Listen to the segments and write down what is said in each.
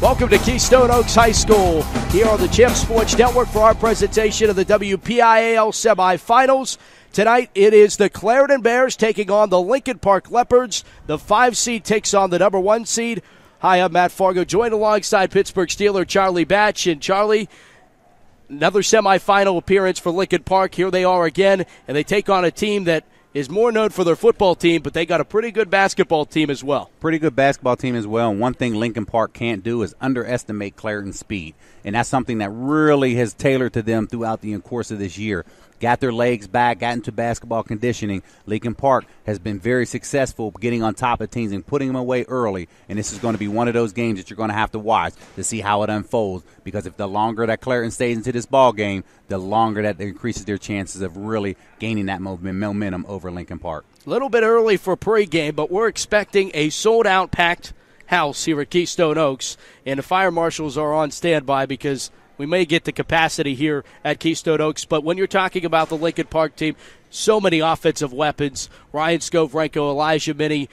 Welcome to Keystone Oaks High School here on the Champ Sports Network for our presentation of the WPIAL semifinals. Tonight it is the Clairton Bears taking on the Lincoln Park Leopards. The 5 seed takes on the number 1 seed. Hi, I'm Matt Fargo, joined alongside Pittsburgh Steeler Charlie Batch. And Charlie, another semifinal appearance for Lincoln Park. Here they are again, and they take on a team that is more known for their football team, but they got a pretty good basketball team as well. Pretty good basketball team as well. And one thing Lincoln Park can't do is underestimate Clairton's speed. And that's something that really has tailored to them throughout the course of this year. Got their legs back, got into basketball conditioning. Lincoln Park has been very successful getting on top of teams and putting them away early. And this is going to be one of those games that you're going to have to watch to see how it unfolds. Because if the longer that Clairton stays into this ball game, the longer that increases their chances of really gaining that momentum over Lincoln Park. A little bit early for pregame, but we're expecting a sold-out packed house here at Keystone Oaks. And the fire marshals are on standby because we may get the capacity here at Keystone Oaks, but when you're talking about the Lincoln Park team, so many offensive weapons. Ryan Scovrenko, Elijah Minnie,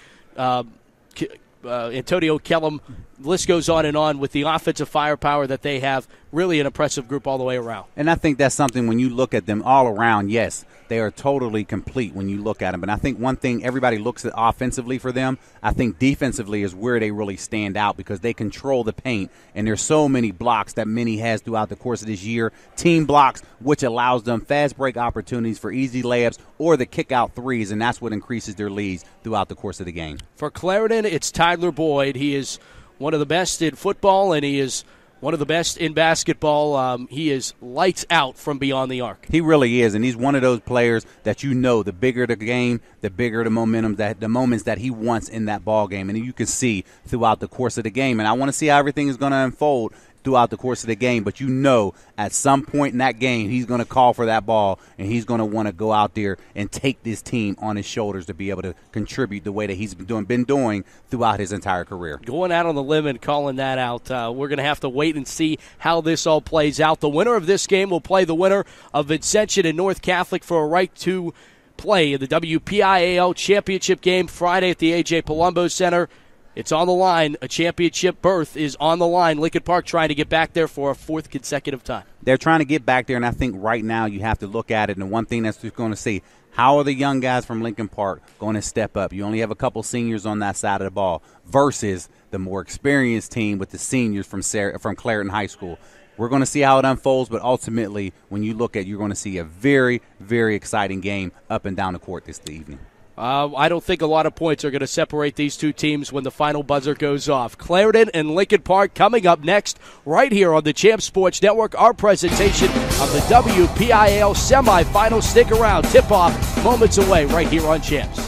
Antonio Kellum, the list goes on and on with the offensive firepower that they have. Really an impressive group all the way around. And I think that's something when you look at them all around, yes, they are totally complete when you look at them. But I think one thing everybody looks at offensively for them, I think defensively is where they really stand out because they control the paint. And there's so many blocks that Minnie has throughout the course of this year. Team blocks, which allows them fast break opportunities for easy layups or the kick out threes, and that's what increases their leads throughout the course of the game. For Clairton, it's Tyler Boyd. He is one of the best in football, and he is one of the best in basketball. He is lights out from beyond the arc. He really is, and he's one of those players that you know the bigger the game, the bigger the momentum, the moments that he wants in that ball game, and you can see throughout the course of the game. And I want to see how everything is going to unfold throughout the course of the game, but you know at some point in that game he's going to call for that ball, and he's going to want to go out there and take this team on his shoulders to be able to contribute the way that he's been doing throughout his entire career. Going out on the limb and calling that out. We're going to have to wait and see how this all plays out. The winner of this game will play the winner of Vincentian and North Catholic for a right to play in the WPIAL Championship game Friday at the A.J. Palumbo Center. It's on the line. A championship berth is on the line. Lincoln Park trying to get back there for a 4th consecutive time. They're trying to get back there, and I think right now you have to look at it, and one thing that's just going to see, how are the young guys from Lincoln Park going to step up? You only have a couple seniors on that side of the ball versus the more experienced team with the seniors from Clairton High School. We're going to see how it unfolds, but ultimately when you look at it, you're going to see a very, very exciting game up and down the court this evening. I don't think a lot of points are going to separate these two teams when the final buzzer goes off. Clairton and Lincoln Park coming up next right here on the Champ Sports Network, our presentation of the WPIAL semifinals. Stick around. Tip-off moments away right here on Champs.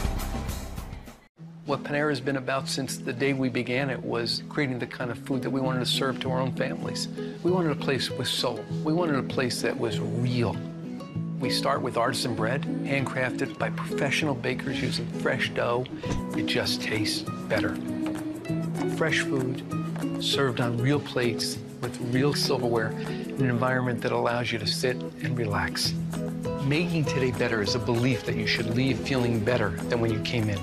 What Panera's been about since the day we began it was creating the kind of food that we wanted to serve to our own families. We wanted a place with soul. We wanted a place that was real. We start with artisan bread, handcrafted by professional bakers using fresh dough. It just tastes better. Fresh food, served on real plates with real silverware in an environment that allows you to sit and relax. Making today better is a belief that you should leave feeling better than when you came in.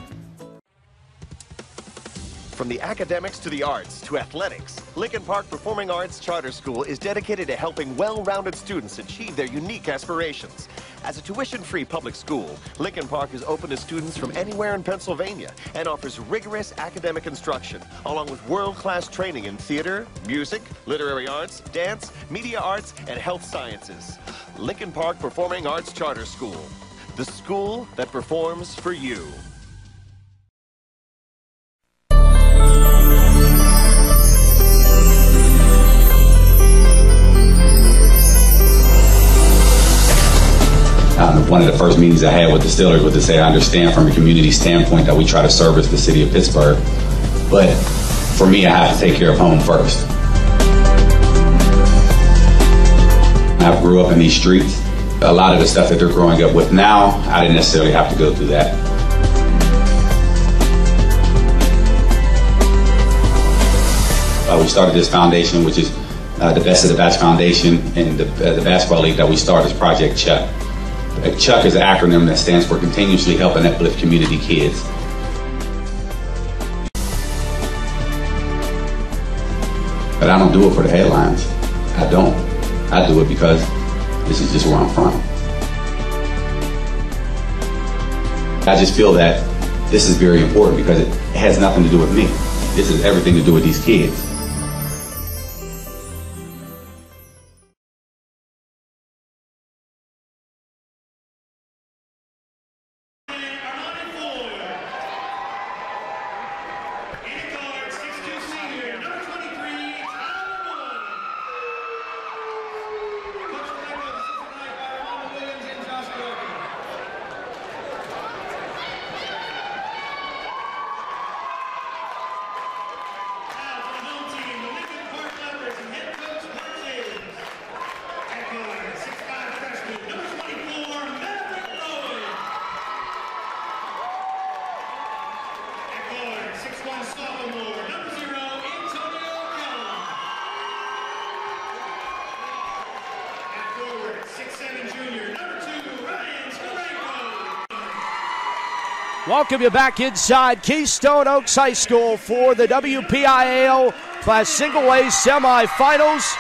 From the academics to the arts to athletics, Lincoln Park Performing Arts Charter School is dedicated to helping well-rounded students achieve their unique aspirations. As a tuition-free public school, Lincoln Park is open to students from anywhere in Pennsylvania and offers rigorous academic instruction, along with world-class training in theater, music, literary arts, dance, media arts, and health sciences. Lincoln Park Performing Arts Charter School, the school that performs for you. One of the first meetings I had with the Steelers was to say I understand from a community standpoint that we try to service the city of Pittsburgh, but for me I have to take care of home first. I grew up in these streets. A lot of the stuff that they're growing up with now, I didn't necessarily have to go through that. We started this foundation, which is the Best of the Batch Foundation, and the basketball league that we started is Project Chuck. Chuck is an acronym that stands for Continuously Help and Uplift Community Kids. But I don't do it for the headlines. I don't. I do it because this is just where I'm from. I just feel that this is very important because it has nothing to do with me. This is everything to do with these kids. Welcome you back inside Keystone Oaks High School for the WPIAL Class Single A semifinals.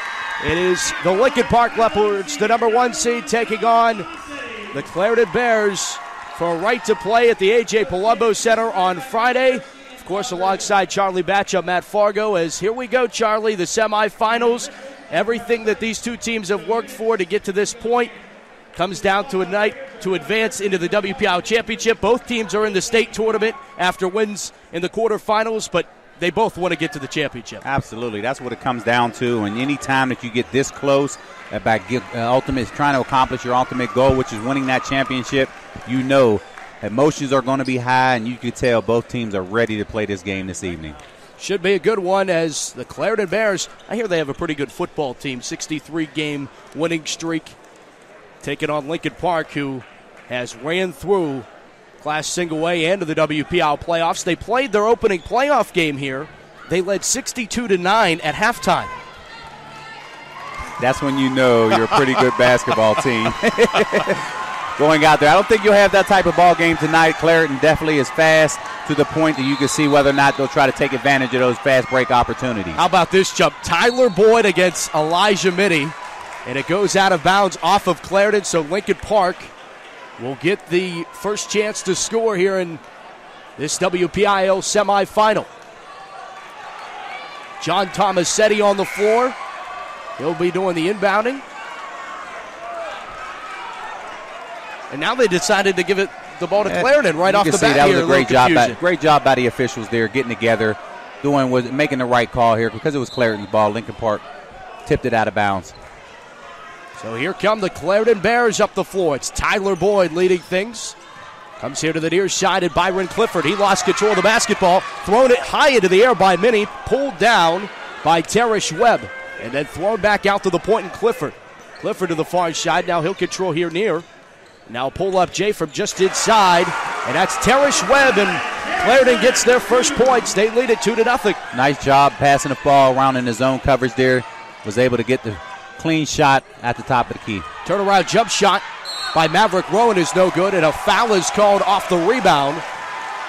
It is the Lincoln Park Leopards, the number 1 seed, taking on the Clairton Bears for a right to play at the A.J. Palumbo Center on Friday. Of course, alongside Charlie Batch, I'm Matt Fargo. As here we go, Charlie, the semifinals. Everything that these two teams have worked for to get to this point comes down to a night to advance into the WPIAL Championship. Both teams are in the state tournament after wins in the quarterfinals, but they both want to get to the championship. Absolutely. That's what it comes down to. And any time that you get this close about trying to accomplish your ultimate goal, which is winning that championship, you know emotions are going to be high, and you can tell both teams are ready to play this game this evening. Should be a good one, as the Clairton Bears, I hear they have a pretty good football team, 63-game winning streak, taking on Lincoln Park, who has ran through Class Single A and to the WPIAL playoffs. They played their opening playoff game here. They led 62-9 at halftime. That's when you know you're a pretty good basketball team. Going out there. I don't think you'll have that type of ball game tonight. Clairton definitely is fast to the point that you can see whether or not they'll try to take advantage of those fast break opportunities. How about this jump? Tyler Boyd against Elijah Mitty. And it goes out of bounds off of Clairton, so Lincoln Park will get the first chance to score here in this WPIAL semifinal. John Tomasetti on the floor. He'll be doing the inbounding. And now they decided to give the ball to Clairton right off the bat. That was a great job by the officials there, getting together, making the right call here because it was Clairton's ball. Lincoln Park tipped it out of bounds. So here come the Clairton Bears up the floor. It's Tyler Boyd leading things. Comes here to the near side and Byron Clifford. He lost control of the basketball. Thrown it high into the air by Minnie. Pulled down by Terrish Webb. And then thrown back out to the point in Clifford. Clifford to the far side. Now he'll control here near. Now pull up Jay from just inside. And that's Terrish Webb. And Clairton gets their first points. They lead it 2-0. Nice job passing the ball around in the zone coverage there. Was able to get the clean shot at the top of the key. Turnaround jump shot by Maverick Rowan is no good, and a foul is called off the rebound.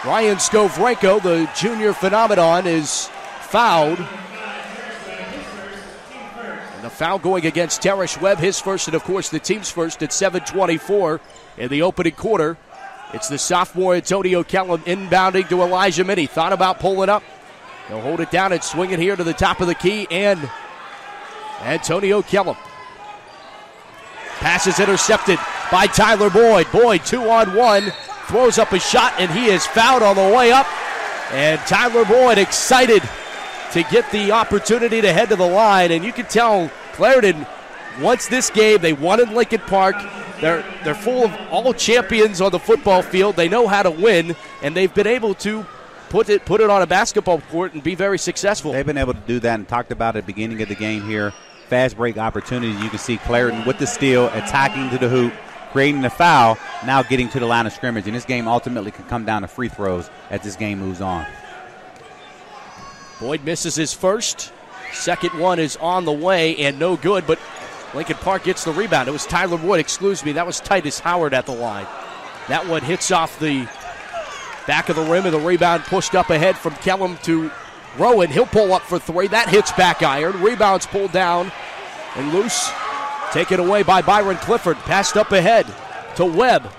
Ryan Skovrenko, the junior phenomenon, is fouled. And the foul going against Terrish Webb, his first, and of course the team's first at 7:24 in the opening quarter. It's the sophomore Antonio Kellum inbounding to Elijah Mitty. Thought about pulling up. He'll hold it down and swing it here to the top of the key, and Antonio Kellum. Pass is intercepted by Tyler Boyd. Boyd 2-on-1, throws up a shot, and he is fouled on the way up. And Tyler Boyd excited to get the opportunity to head to the line. And you can tell Clairton wants this game. They won in Lincoln Park. They're full of all champions on the football field. They know how to win, and they've been able to put it on a basketball court and be very successful. They've been able to do that and talked about it at the beginning of the game here. Fast break opportunities. You can see Clairton with the steal, attacking to the hoop, creating the foul, now getting to the line of scrimmage. And this game ultimately can come down to free throws as this game moves on. Boyd misses his first. Second one is on the way and no good, but Lincoln Park gets the rebound. It was Tyler Boyd, that was Titus Howard at the line. That one hits off the back of the rim, and the rebound pushed up ahead from Kellum to Rowan, he'll pull up for three. That hits back iron. Rebounds pulled down and loose. Taken away by Byron Clifford. Passed up ahead to Webb.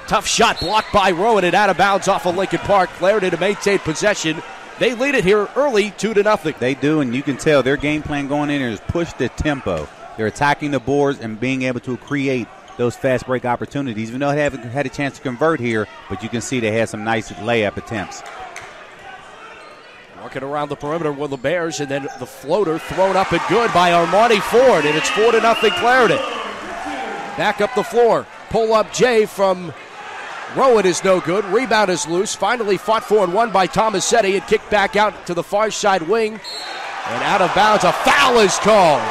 Tough shot blocked by Rowan and out of bounds off of Lincoln Park. Clairton to maintain possession. They lead it here early, 2-0. They do, and you can tell their game plan going in here is push the tempo. They're attacking the boards and being able to create those fast break opportunities. Even though they haven't had a chance to convert here, but you can see they had some nice layup attempts. Working around the perimeter with the Bears, and then the floater thrown up and good by Armani Ford, and it's 4-0 Clairton. Back up the floor. Pull up Jay from Rowan is no good. Rebound is loose. Finally fought for and won by Tomasetti and kicked back out to the far side wing. And out of bounds, a foul is called.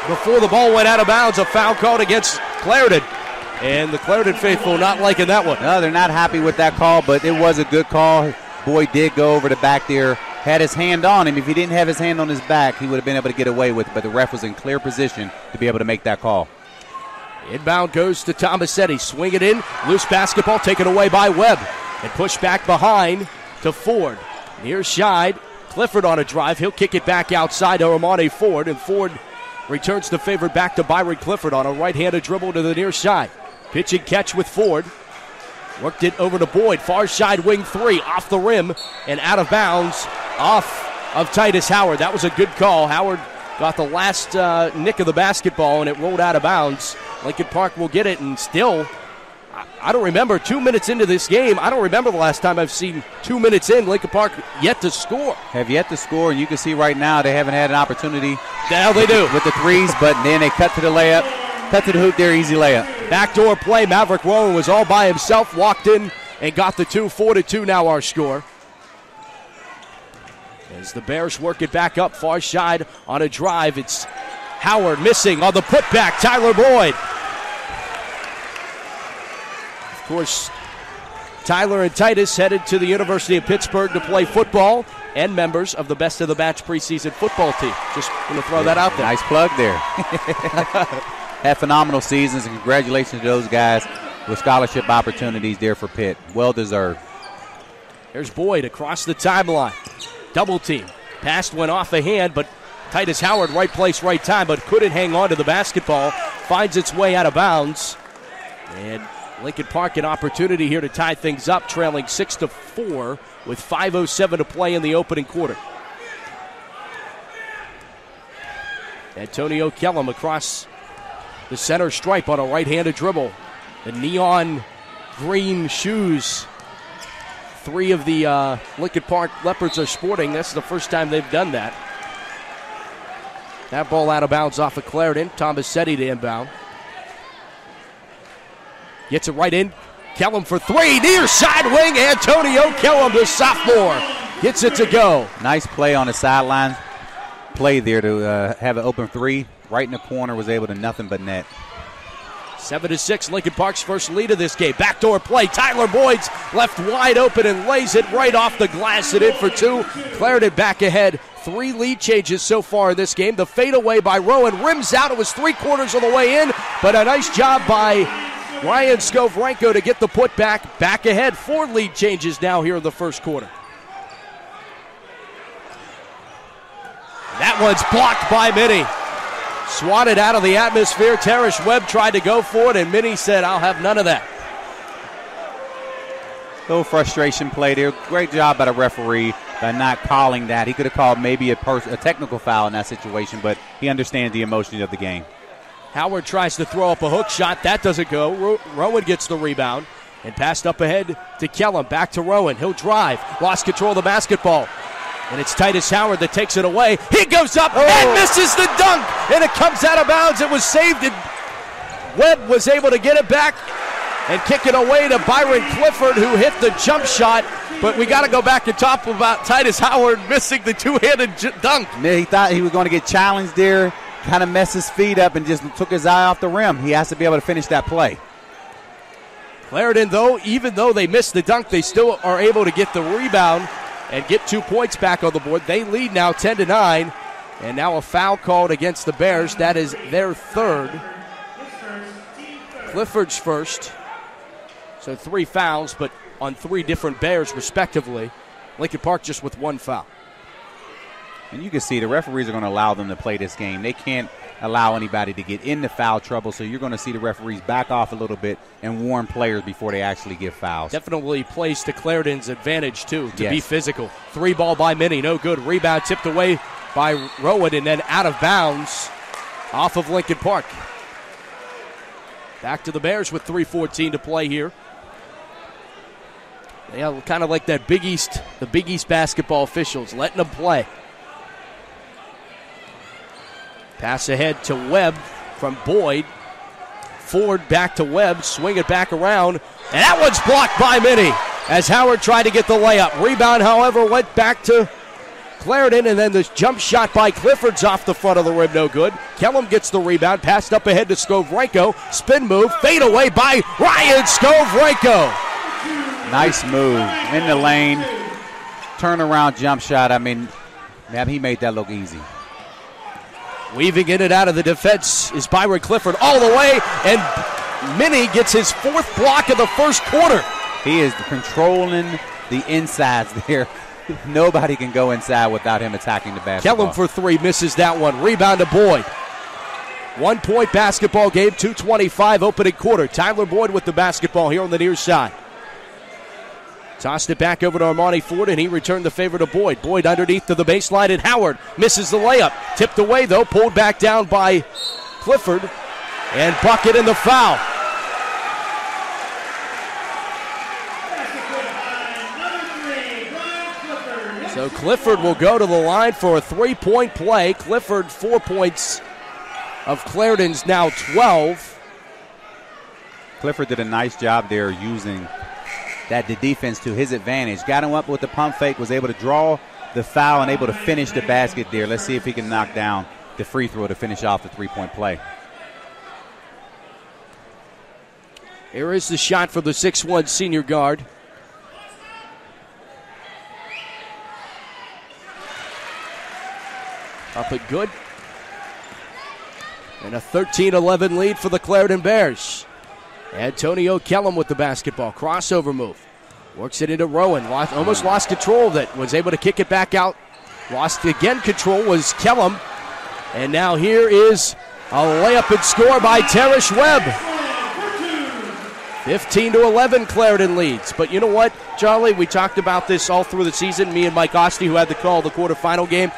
Before the ball went out of bounds, a foul called against Clairton. And the Clairton faithful not liking that one. No, they're not happy with that call, but it was a good call. Boy did go over the back there, had his hand on him. If he didn't have his hand on his back, he would have been able to get away with it, but the ref was in clear position to be able to make that call. Inbound goes to Tomasetti. Swing it in. Loose basketball taken away by Webb. And pushed back behind to Ford. Near side. Clifford on a drive. He'll kick it back outside to Armani Ford. And Ford returns the favor back to Byron Clifford on a right-handed dribble to the near side. Pitch and catch with Ford. Worked it over to Boyd. Far side wing three. Off the rim and out of bounds. Off of Titus Howard. That was a good call. Howard got the last nick of the basketball and it rolled out of bounds. Lincoln Park will get it, and still, I don't remember 2 minutes into this game. I don't remember the last time I've seen 2 minutes in. Lincoln Park yet to score. Have yet to score, and you can see right now they haven't had an opportunity. Now they do. With the threes, but then they cut to the layup. Cut to the hoop there, easy layup. Backdoor play. Maverick Rowan was all by himself, walked in and got the 2. 4-2 now our score. As the Bears work it back up, far side on a drive. It's Howard missing on the putback. Tyler Boyd. Of course, Tyler and Titus headed to the University of Pittsburgh to play football and members of the Best of the Batch preseason football team. Just going to throw that out there. Nice plug there. Had phenomenal seasons, and congratulations to those guys with scholarship opportunities there for Pitt. Well deserved. There's Boyd across the timeline. Double team. Pass went off a hand, but Titus Howard, right place, right time, but couldn't hang on to the basketball. Finds its way out of bounds. And Lincoln Park an opportunity here to tie things up, trailing 6-4 with 5:07 to play in the opening quarter. Antonio Kellum across the center stripe on a right-handed dribble. The neon green shoes 3 of the Lincoln Park Leopards are sporting. That's the first time they've done that. That ball out of bounds off of Clairton. Tomasetti to inbound. Gets it right in. Kellum for 3. Near side wing. Antonio Kellum, the sophomore, gets it to go. Nice play on the sideline. Play there to have an open 3. Right in the corner, was able to nothing but net. 7-6, Lincoln Park's first lead of this game. Backdoor play. Tyler Boyd's left wide open and lays it right off the glass and in for 2. Clairton back ahead. 3 lead changes so far in this game. The fadeaway by Rowan rims out. It was 3/4 of the way in, but a nice job by Ryan Skovranko to get the putback back ahead. 4 lead changes now here in the first quarter. That one's blocked by Minnie. Swatted out of the atmosphere. Terrence Webb tried to go for it, and Minnie said, I'll have none of that. Little frustration play there. Great job by the referee by not calling that. He could have called maybe a technical foul in that situation, but he understands the emotions of the game. Howard tries to throw up a hook shot. That doesn't go. Rowan gets the rebound and passed up ahead to Kellum. Back to Rowan. He'll drive. Lost control of the basketball. And it's Titus Howard that takes it away. He goes up and misses the dunk. And it comes out of bounds. It was saved. And Webb was able to get it back and kick it away to Byron Clifford, who hit the jump shot. But we got to go back and talk about Titus Howard missing the two-handed dunk. He thought he was going to get challenged there, kind of messed his feet up and just took his eye off the rim. He has to be able to finish that play. Clairton, though, even though they missed the dunk, they still are able to get the rebound and get 2 points back on the board. They lead now 10-9, and now a foul called against the Bears. That is their third. Clifford's first. So 3 fouls, but on 3 different Bears, respectively. Lincoln Park just with one foul. And you can see the referees are going to allow them to play this game. They can't allow anybody to get into foul trouble, so you're going to see the referees back off a little bit and warn players before they actually give fouls. Definitely plays to Clairton's advantage, too, to be physical. 3 ball by Minnie, no good. Rebound tipped away by Rowan and then out of bounds off of Lincoln Park. Back to the Bears with 3:14 to play here. Yeah, kind of like that Big East, the Big East basketball officials, letting them play. Pass ahead to Webb from Boyd. Ford back to Webb, swing it back around, and that one's blocked by Minnie as Howard tried to get the layup. Rebound, however, went back to Clairton, and then the jump shot by Clifford's off the front of the rim, no good. Kellum gets the rebound, passed up ahead to Skovrenko. Spin move, fade away by Ryan Skovrenko. Nice move in the lane. Turnaround jump shot. I mean, he made that look easy. Weaving in and out of the defense is Byron Clifford all the way, and Minnie gets his 4th block of the first quarter. He is controlling the insides there. Nobody can go inside without him attacking the basketball. Kellum for 3, misses that one. Rebound to Boyd. 1-point basketball game, 2:25 opening quarter. Tyler Boyd with the basketball here on the near side. Tossed it back over to Armani Ford, and he returned the favor to Boyd. Boyd underneath to the baseline, and Howard misses the layup. Tipped away, though, pulled back down by Clifford, and bucket in the foul. So Clifford will go to the line for a 3-point play. Clifford, 4 points of Clairton's now 12. Clifford did a nice job there using the defense to his advantage. Got him up with the pump fake, was able to draw the foul and able to finish the basket there. Let's see if he can knock down the free throw to finish off the 3-point play. Here is the shot from the 6'1 senior guard. Up and good. And a 13-11 lead for the Clairton Bears. Antonio Kellum with the basketball. Crossover move. Works it into Rowan. Almost lost control of it. Was able to kick it back out. Lost again control was Kellum. And now here is a layup and score by Teresh Webb. 15-11 Clairton leads. But you know what, Charlie? We talked about this all through the season. Me and Mike Oste, who had the call of the quarterfinal game.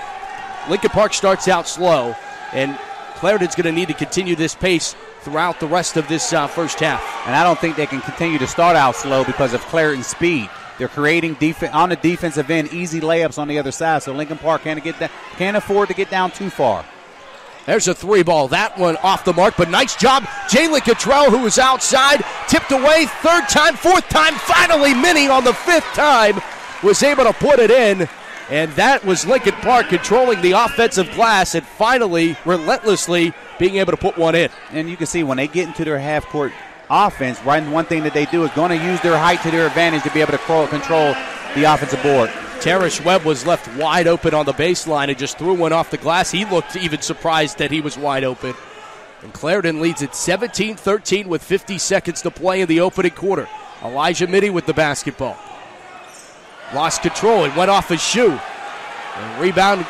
Lincoln Park starts out slow, and Clairton's going to need to continue this pace throughout the rest of this first half. And I don't think they can continue to start out slow because of Clairton's speed. They're creating on the defensive end easy layups on the other side, so Lincoln Park can't afford to get down too far. There's a 3-ball. That one off the mark, but nice job. Jalen Cottrell, who was outside, tipped away, 3rd time, 4th time, finally Minnie on the 5th time was able to put it in. And that was Lincoln Park controlling the offensive glass and finally, relentlessly, being able to put one in. And you can see when they get into their half-court offense, one thing that they do is going to use their height to their advantage to be able to control the offensive board. Teresh Webb was left wide open on the baseline and just threw one off the glass. He looked even surprised that he was wide open. And Clairton leads at 17-13 with 50 seconds to play in the opening quarter. Elijah Mitty with the basketball. Lost control. It went off his shoe. And rebound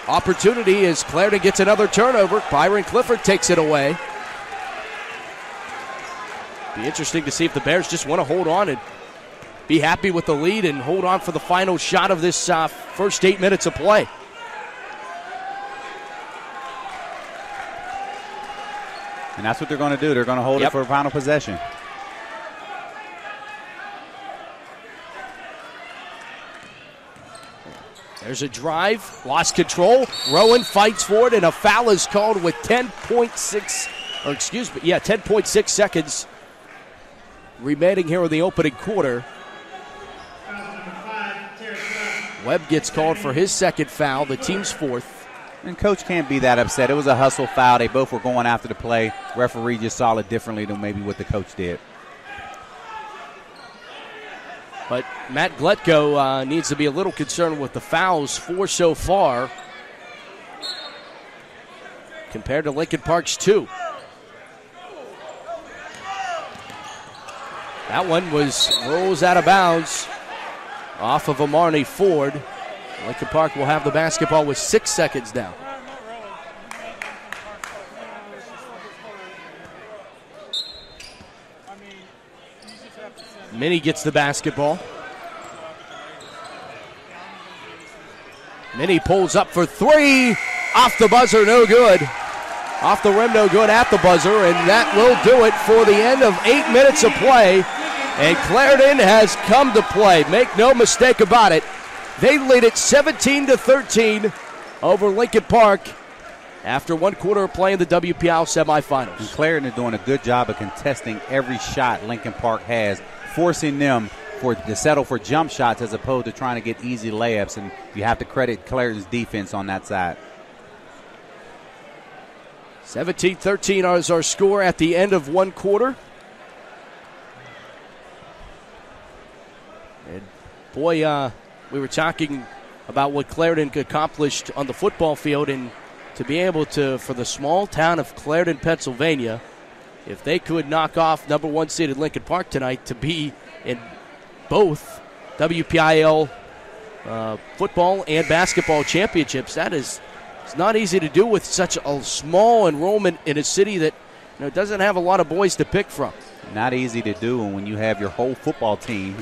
opportunity as Clairton gets another turnover. Byron Clifford takes it away. Be interesting to see if the Bears just want to hold on and be happy with the lead and hold on for the final shot of this first 8 minutes of play. And that's what they're going to do. They're going to hold it for a final possession. There's a drive, lost control. Rowan fights for it, and a foul is called with 10.6 seconds remaining here in the opening quarter. Webb gets called for his second foul, the team's 4th. And coach can't be that upset. It was a hustle foul. They both were going after the play. Referee just saw it differently than maybe what the coach did. But Matt Gletko needs to be a little concerned with the fouls, 4 so far, compared to Lincoln Park's 2. That one rolls out of bounds. off of Amarne Ford. Lincoln Park will have the basketball with 6 seconds down. Minnie gets the basketball. Minnie pulls up for three. Off the buzzer, no good. Off the rim, no good at the buzzer. And that will do it for the end of 8 minutes of play. And Clairton has come to play. Make no mistake about it. They lead it 17-13 over Lincoln Park after 1 quarter of play in the WPIAL semifinals. And Clairton is doing a good job of contesting every shot Lincoln Park has, forcing them to settle for jump shots as opposed to trying to get easy layups. And you have to credit Clairton's defense on that side. 17-13 is our score at the end of 1 quarter. And boy, we were talking about what Clairton accomplished on the football field, and to be able to, for the small town of Clairton, Pennsylvania, if they could knock off number 1 seeded Lincoln Park tonight to be in both WPIAL football and basketball championships, that is it's not easy to do with such a small enrollment in a city that doesn't have a lot of boys to pick from. Not easy to do when you have your whole football team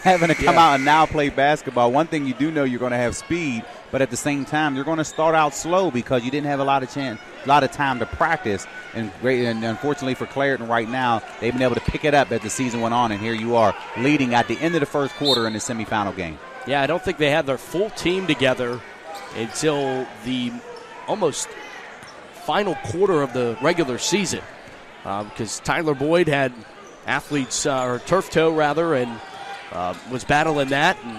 having to come out and now play basketball. One thing you do know, you're going to have speed, but at the same time, you're going to start out slow because you didn't have a lot of time to practice. And unfortunately for Clairton right now, they've been able to pick it up as the season went on, and here you are leading at the end of the first quarter in the semifinal game. Yeah, I don't think they had their full team together until the almost final quarter of the regular season, because Tyler Boyd had athletes, or turf toe rather, and was battling that, and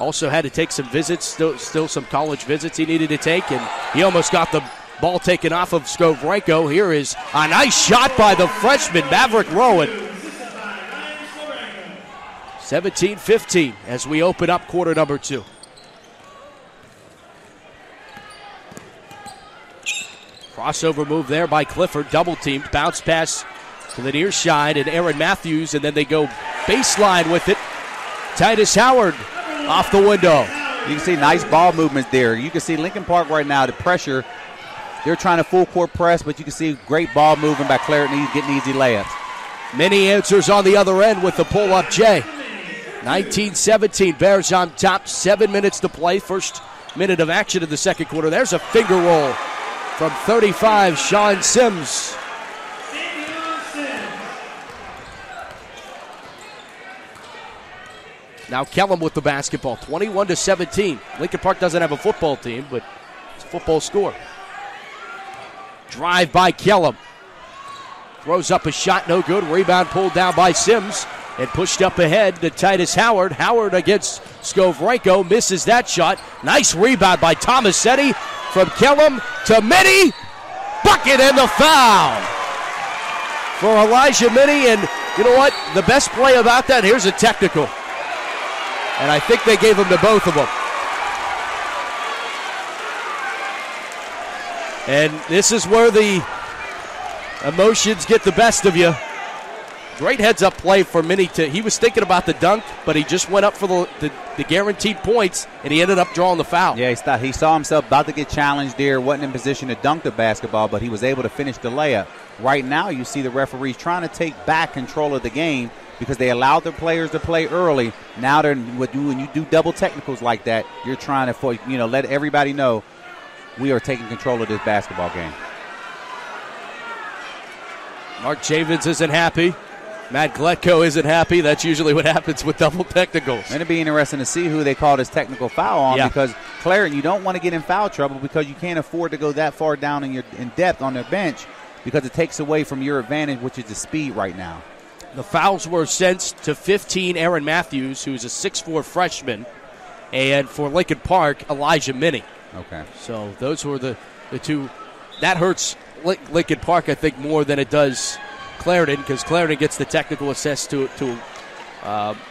also had to take some visits, still some college visits he needed to take, and he almost got the ball taken off of Skovrenko. Here is a nice shot by the freshman, Maverick Rowan. 17-15 as we open up quarter number 2. Crossover move there by Clifford, double teamed, bounce pass to the near side, and Aaron Matthews, and then they go baseline with it. Titus Howard off the window. You can see nice ball movements there. You can see Lincoln Park right now, the pressure. They're trying to full court press, but you can see great ball movement by Clairton. He's getting easy layups. Many answers on the other end with the pull-up Jay. 19-17, Bears on top, 7 minutes to play. First minute of action in the second quarter. There's a finger roll from 35, Sean Sims. Now Kellum with the basketball, 21-17. Lincoln Park doesn't have a football team, but it's a football score. Drive by Kellum. Throws up a shot, no good. Rebound pulled down by Sims and pushed up ahead to Titus Howard. Howard against Skovrenko, misses that shot. Nice rebound by Tomasetti from Kellum to Minnie. Bucket and the foul for Elijah Minnie. And you know what? The best play about that, here's a technical. And I think they gave him to both of them. And this is where the emotions get the best of you. Great heads-up play for Minnie. He was thinking about the dunk, but he just went up for the guaranteed points, and he ended up drawing the foul. Yeah, he saw himself about to get challenged there, wasn't in position to dunk the basketball, but he was able to finish the layup. Right now, you see the referees trying to take back control of the game because they allowed their players to play early. Now, when you do double technicals like that, you're trying to let everybody know we are taking control of this basketball game. Mark Chavins isn't happy. Matt Gletko isn't happy. That's usually what happens with double technicals. And it'd be interesting to see who they call this technical foul on, because Clairton, you don't want to get in foul trouble because you can't afford to go that far down in depth on their bench because it takes away from your advantage, which is the speed right now. The fouls were sent to 15, Aaron Matthews, who's a 6'4 freshman, and for Lincoln Park, Elijah Minnie. Okay. So those were the two. That hurts Lincoln Park, I think, more than it does Clairton, because Clairton gets the technical assist to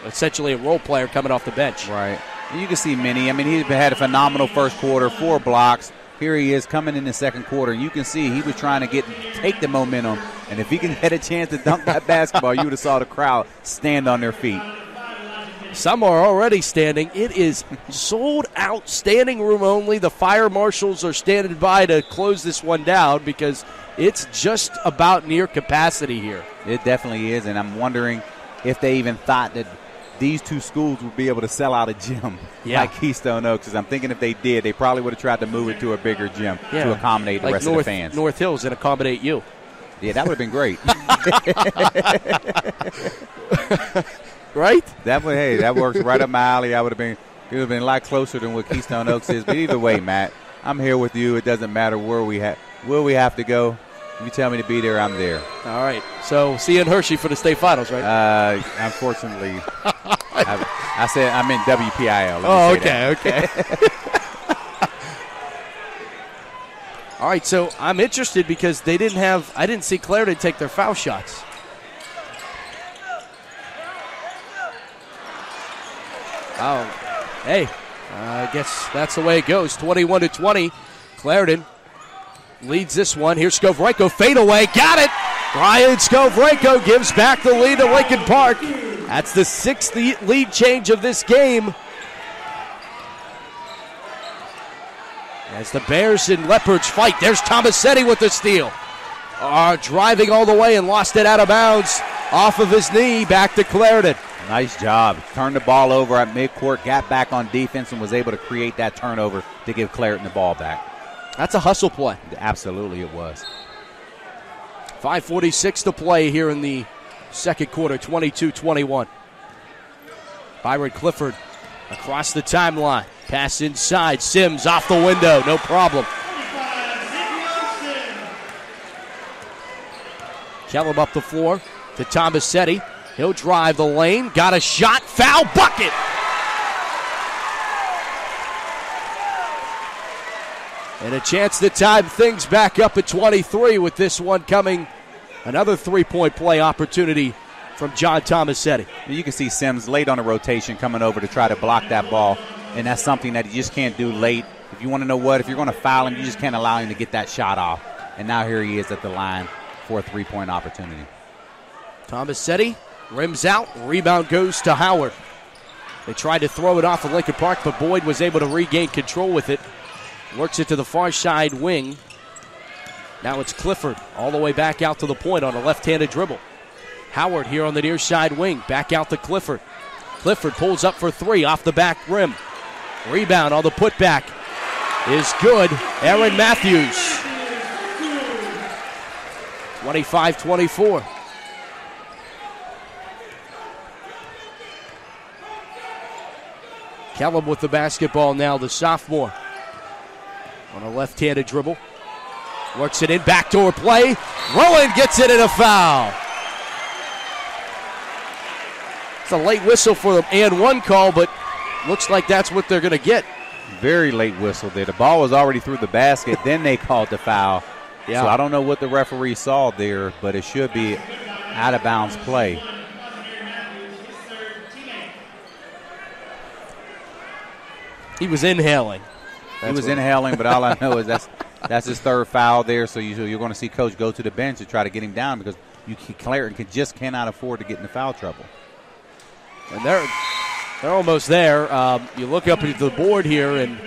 essentially a role player coming off the bench. Right. And you can see Minnie. I mean, he had a phenomenal first quarter, 4 blocks. Here he is coming in the second quarter. You can see he was trying to take the momentum, and if he can get a chance to dunk that basketball, you would have saw the crowd stand on their feet. Some are already standing. It is sold out, standing room only. The fire marshals are standing by to close this one down because it's just about near capacity here. It definitely is, and I'm wondering if they even thought that these two schools would be able to sell out a gym like Keystone Oaks. Because I'm thinking if they did, they probably would have tried to move it to a bigger gym to accommodate the rest of the fans. North Hills and accommodate you. Yeah, that would have been great. Right? That works right up my alley. It would have been a lot closer than what Keystone Oaks is. But either way, Matt, I'm here with you. It doesn't matter where we have to go. If you tell me to be there, I'm there. All right. So see you in Hershey for the state finals, right? Unfortunately, I said I'm in WPIAL. Oh, okay. All right, so I'm interested because I didn't see Clairton take their foul shots. Oh, hey, I guess that's the way it goes. 21-20, Clairton leads this one. Here's Skovrenko, fadeaway, got it! Ryan Skovrenko gives back the lead to Lincoln Park. That's the 6th lead change of this game. As the Bears and Leopards fight, there's Tomasetti with the steal. Driving all the way and lost it out of bounds off of his knee, back to Clairton. Nice job. Turned the ball over at midcourt, got back on defense, and was able to create that turnover to give Clairton the ball back. That's a hustle play. Absolutely it was. 5:46 to play here in the second quarter, 22-21. Byron Clifford across the timeline. Pass inside. Sims off the window. No problem. Kellum up the floor to Tomasetti. He'll drive the lane. Got a shot. Foul. Bucket. And a chance to time things back up at 23 with this one coming. Another three-point play opportunity from John Tomasetti. You can see Sims late on a rotation coming over to try to block that ball, and that's something that you just can't do late. If you want to know what, if you're going to foul him, you just can't allow him to get that shot off. And now here he is at the line for a three-point opportunity. Tomasetti rims out. Rebound goes to Howard. They tried to throw it off of Lincoln Park, but Boyd was able to regain control with it. Works it to the far side wing. Now it's Clifford all the way back out to the point on a left-handed dribble. Howard here on the near side wing. Back out to Clifford. Clifford pulls up for three off the back rim. Rebound on the putback is good. Aaron Matthews. 25-24. Kellum with the basketball now, the sophomore. On a left-handed dribble. Works it in, backdoor play. Rowan gets it in a foul. It's a late whistle for the and one call, but looks like that's what they're going to get. Very late whistle there. The ball was already through the basket, then they called the foul. Yeah. So I don't know what the referee saw there, but it should be out-of-bounds play. He was inhaling. But all I know is that's his third foul there, so you're going to see Coach go to the bench to try to get him down because Clairton just cannot afford to get into foul trouble. And they're almost there. You look up at the board here, and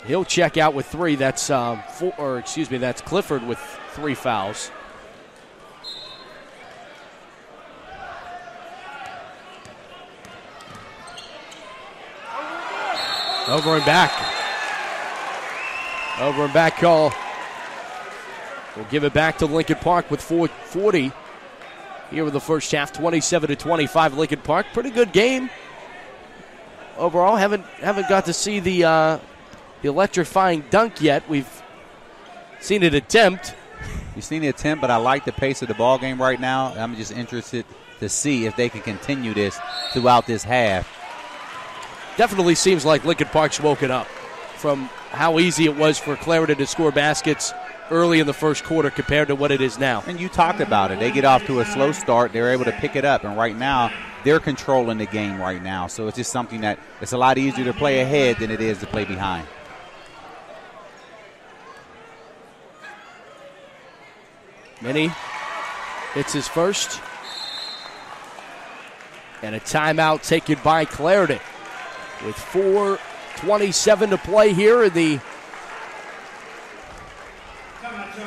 he'll check out with three. That's that's Clifford with 3 fouls. Over and back call. We'll give it back to Lincoln Park with 4:40 here with the first half. 27-25 Lincoln Park. Pretty good game overall. Haven't got to see the electrifying dunk yet. We've seen it attempt. You've seen the attempt, but I like the pace of the ball game right now. I'm just interested to see if they can continue this throughout this half. Definitely seems like Lincoln Park's woken up from how easy it was for Clairton to score baskets early in the first quarter compared to what it is now. And you talked about it. They get off to a slow start. They're able to pick it up. And right now, they're controlling the game right now. So it's just something that it's a lot easier to play ahead than it is to play behind. Minnie hits his first. And a timeout taken by Clairton. With 4:27 to play here in the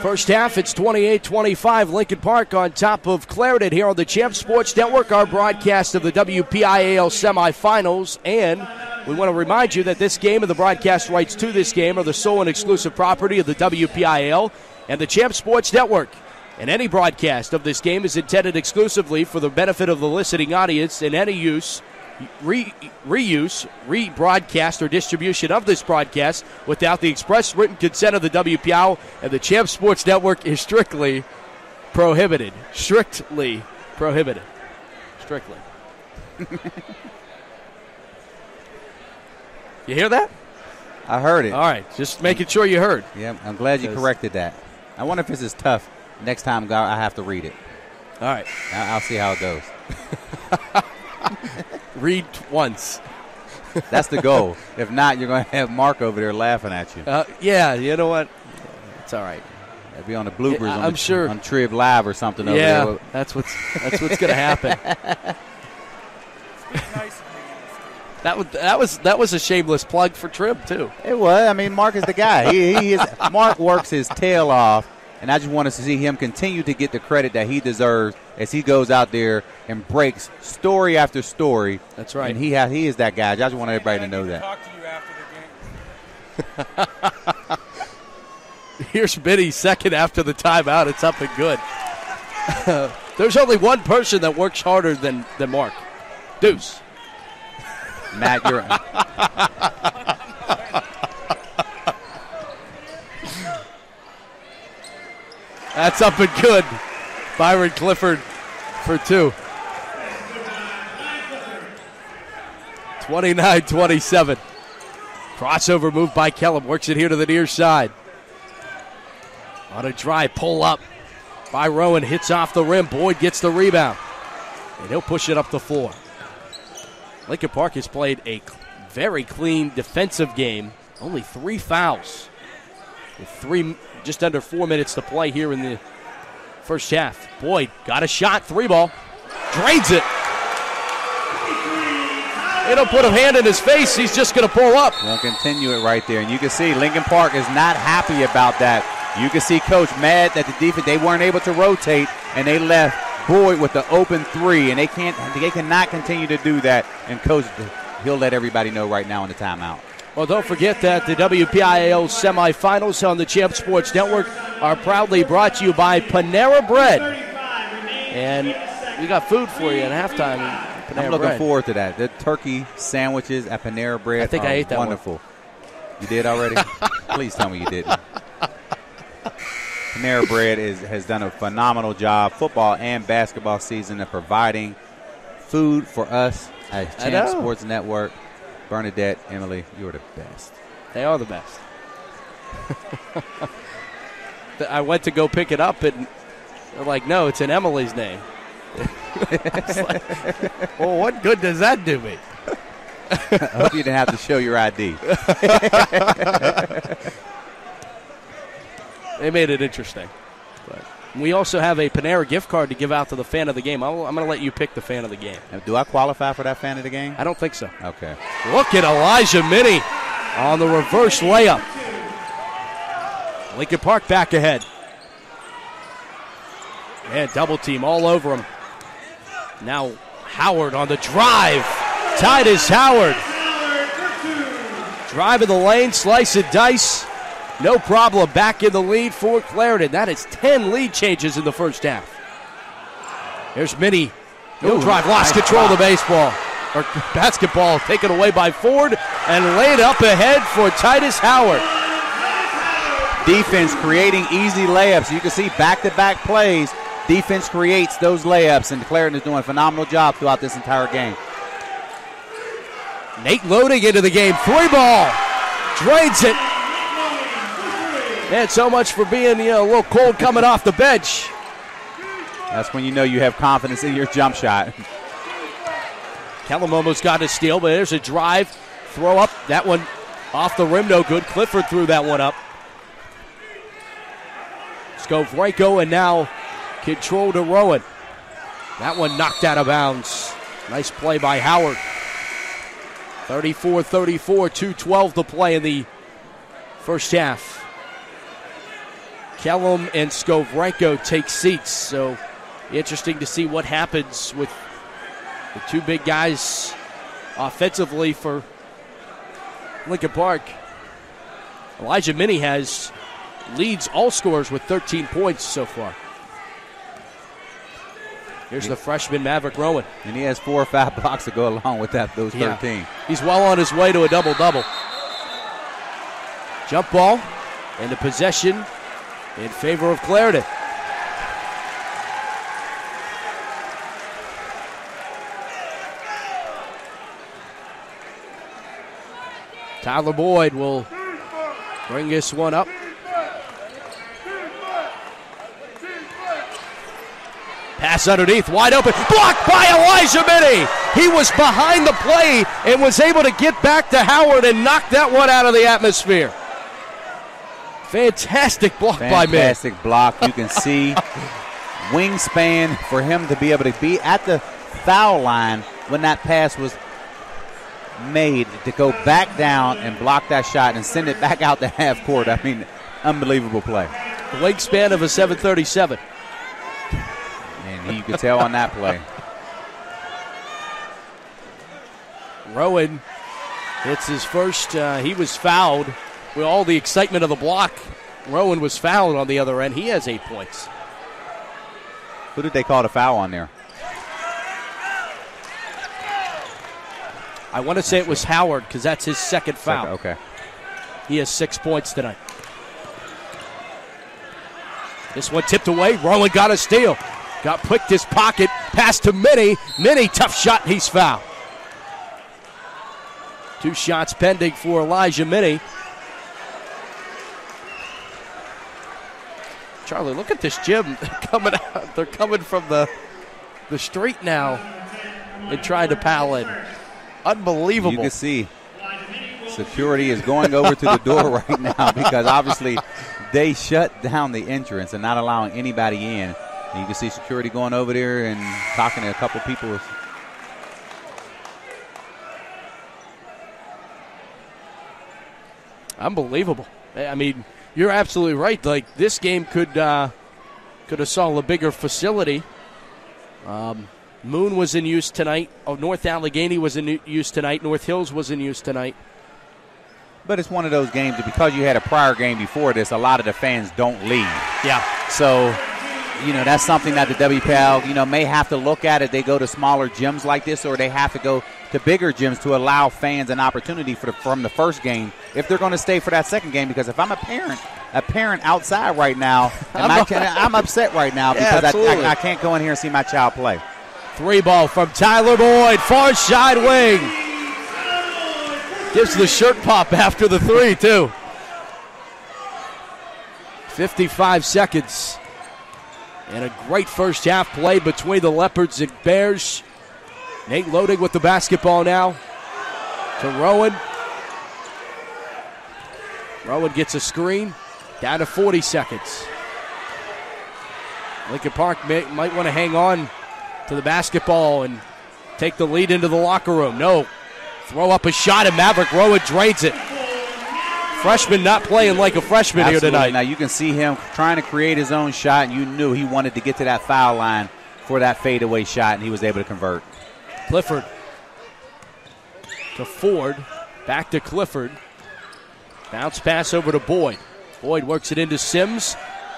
first half, it's 28-25. Lincoln Park on top of Clairton here on the Champ Sports Network, our broadcast of the WPIAL semifinals. And we want to remind you that this game and the broadcast rights to this game are the sole and exclusive property of the WPIAL and the Champ Sports Network. And any broadcast of this game is intended exclusively for the benefit of the listening audience, and any use, reuse, rebroadcast, or distribution of this broadcast without the express written consent of the WPIAL and the Champ Sports Network is strictly prohibited. Strictly prohibited. Strictly. You hear that? I heard it. All right, just making sure you heard. Yeah, I'm glad you corrected that. I wonder if this is tough. Next time I have to read it. All right. I'll see how it goes. Read once. That's the goal. If not, you're going to have Mark over there laughing at you. Yeah, you know what? It's all right. That'd be on the bloopers I'm sure. On Trib Live or something over there. Yeah, that's what's going to happen. That was a shameless plug for Trib, too. It was. I mean, Mark is the guy. Mark works his tail off. And I just want us to see him continue to get the credit that he deserves as he goes out there and breaks story after story. That's right. And he is that guy. I just want everybody to know that. Talk to you after the game. Here's Biddy second after the timeout. It's up and good. There's only one person that works harder than Mark. Deuce. Matt, you're That's up and good. Byron Clifford for two. 29-27. Crossover move by Kellum. Works it here to the near side. On a drive, pull up by Rowan. Hits off the rim. Boyd gets the rebound. And he'll push it up the floor. Lincoln Park has played a very clean defensive game. Only 3 fouls. With just under 4 minutes to play here in the first half. Boyd got a shot, 3-ball. Drains it. They don't put a hand in his face. He's just going to pull up. They'll continue it right there. And you can see Lincoln Park is not happy about that. You can see Coach mad that the defense, they weren't able to rotate, and they left Boyd with the open 3. And they cannot continue to do that. And Coach, he'll let everybody know right now in the timeout. Well, don't forget that the WPIAL semifinals on the Champ Sports Network are proudly brought to you by Panera Bread. And we got food for you at halftime. I'm looking forward to that. The turkey sandwiches at Panera Bread I think I ate that wonderful. One. You did already? Please tell me you didn't. Panera Bread has done a phenomenal job, football and basketball season, of providing food for us at Champ Sports Network. Bernadette, Emily, you're the best. They are the best. I went to go pick it up, and they're like, no, it's in Emily's name. Well, what good does that do me? I hope you didn't have to show your ID. They made it interesting. But we also have a Panera gift card to give out to the fan of the game. I'm going to let you pick the fan of the game. Do I qualify for that fan of the game? I don't think so. Okay. Look at Elijah Minnie on the reverse layup. Lincoln Park back ahead. And double team all over him. Now Howard on the drive. Titus Howard. Drive in the lane, slice and dice. No problem. Back in the lead for Clairton. That is 10 lead changes in the first half. Here's Minnie. No drive. Lost control of the baseball. Or basketball taken away by Ford and laid up ahead for Titus Howard. Defense creating easy layups. You can see back-to-back plays. Defense creates those layups, and Clairton is doing a phenomenal job throughout this entire game. Nate loading into the game. 3-ball. Drains it. Man, so much for being a little cold coming off the bench. That's when you know you have confidence in your jump shot. Kellum almost got a steal, but there's a drive. Throw up. That one off the rim, no good. Clifford threw that one up. Scovranko, and now control to Rowan. That one knocked out of bounds Nice play by Howard. 34-34, 2:12 to play in the first half. Kellum and Skovrenko take seats, so interesting to see what happens with the two big guys offensively for Lincoln Park. Elijah Minnie leads all scorers with 13 points so far. Here's the freshman Maverick Rowan. And he has 4 or 5 blocks to go along with those 13. Yeah. He's well on his way to a double-double. Jump ball and the possession in favor of Clairton. Tyler Boyd will bring this one up. Pass underneath, wide open, blocked by Elijah Minnie. He was behind the play and was able to get back to Howard and knock that one out of the atmosphere. Fantastic block by Minnie. Fantastic block. You can see wingspan for him to be able to be at the foul line when that pass was made, to go back down and block that shot and send it back out to half court. I mean, unbelievable play. The wingspan of a 737. And you could tell on that play. Rowan hits his first. He was fouled with all the excitement of the block. Rowan was fouled on the other end. He has 8 points. Who did they call the foul on there? I want to say it was Howard because that's his second foul. Okay. He has 6 points tonight. This one tipped away. Rowan got a steal. Got picked his pocket. Pass to Minnie. Minnie, tough shot. He's fouled. 2 shots pending for Elijah Minnie. Charlie, look at this gym coming out. They're coming from the street now and trying to pal in. Unbelievable. You can see security is going over to the door right now because obviously they shut down the entrance and not allowing anybody in. And you can see security going over there and talking to a couple people. Unbelievable. I mean, you're absolutely right. Like, this game could have saw a bigger facility. Moon was in use tonight. North Allegheny was in use tonight. North Hills was in use tonight. But it's one of those games that because you had a prior game before this, a lot of the fans don't leave. Yeah. So, that's something that the WPIAL, may have to look at it. They go to smaller gyms like this, or they have to go to bigger gyms to allow fans an opportunity from the first game if they're going to stay for that second game. Because if I'm a parent outside right now, I'm upset right now because I can't go in here and see my child play. 3 ball from Tyler Boyd, far side wing. Gives the shirt pop after the 3, too. 55 seconds. And a great first half play between the Leopards and Bears. Nate Loading with the basketball now to Rowan. Rowan gets a screen. Down to 40 seconds. Lincoln Park might want to hang on to the basketball and take the lead into the locker room. No. Throw up a shot and Maverick Rowan drains it. Freshman not playing like a freshman here tonight. Now you can see him trying to create his own shot, and you knew he wanted to get to that foul line for that fadeaway shot, and he was able to convert. Clifford to Ford. Back to Clifford. Bounce pass over to Boyd. Boyd works it into Sims.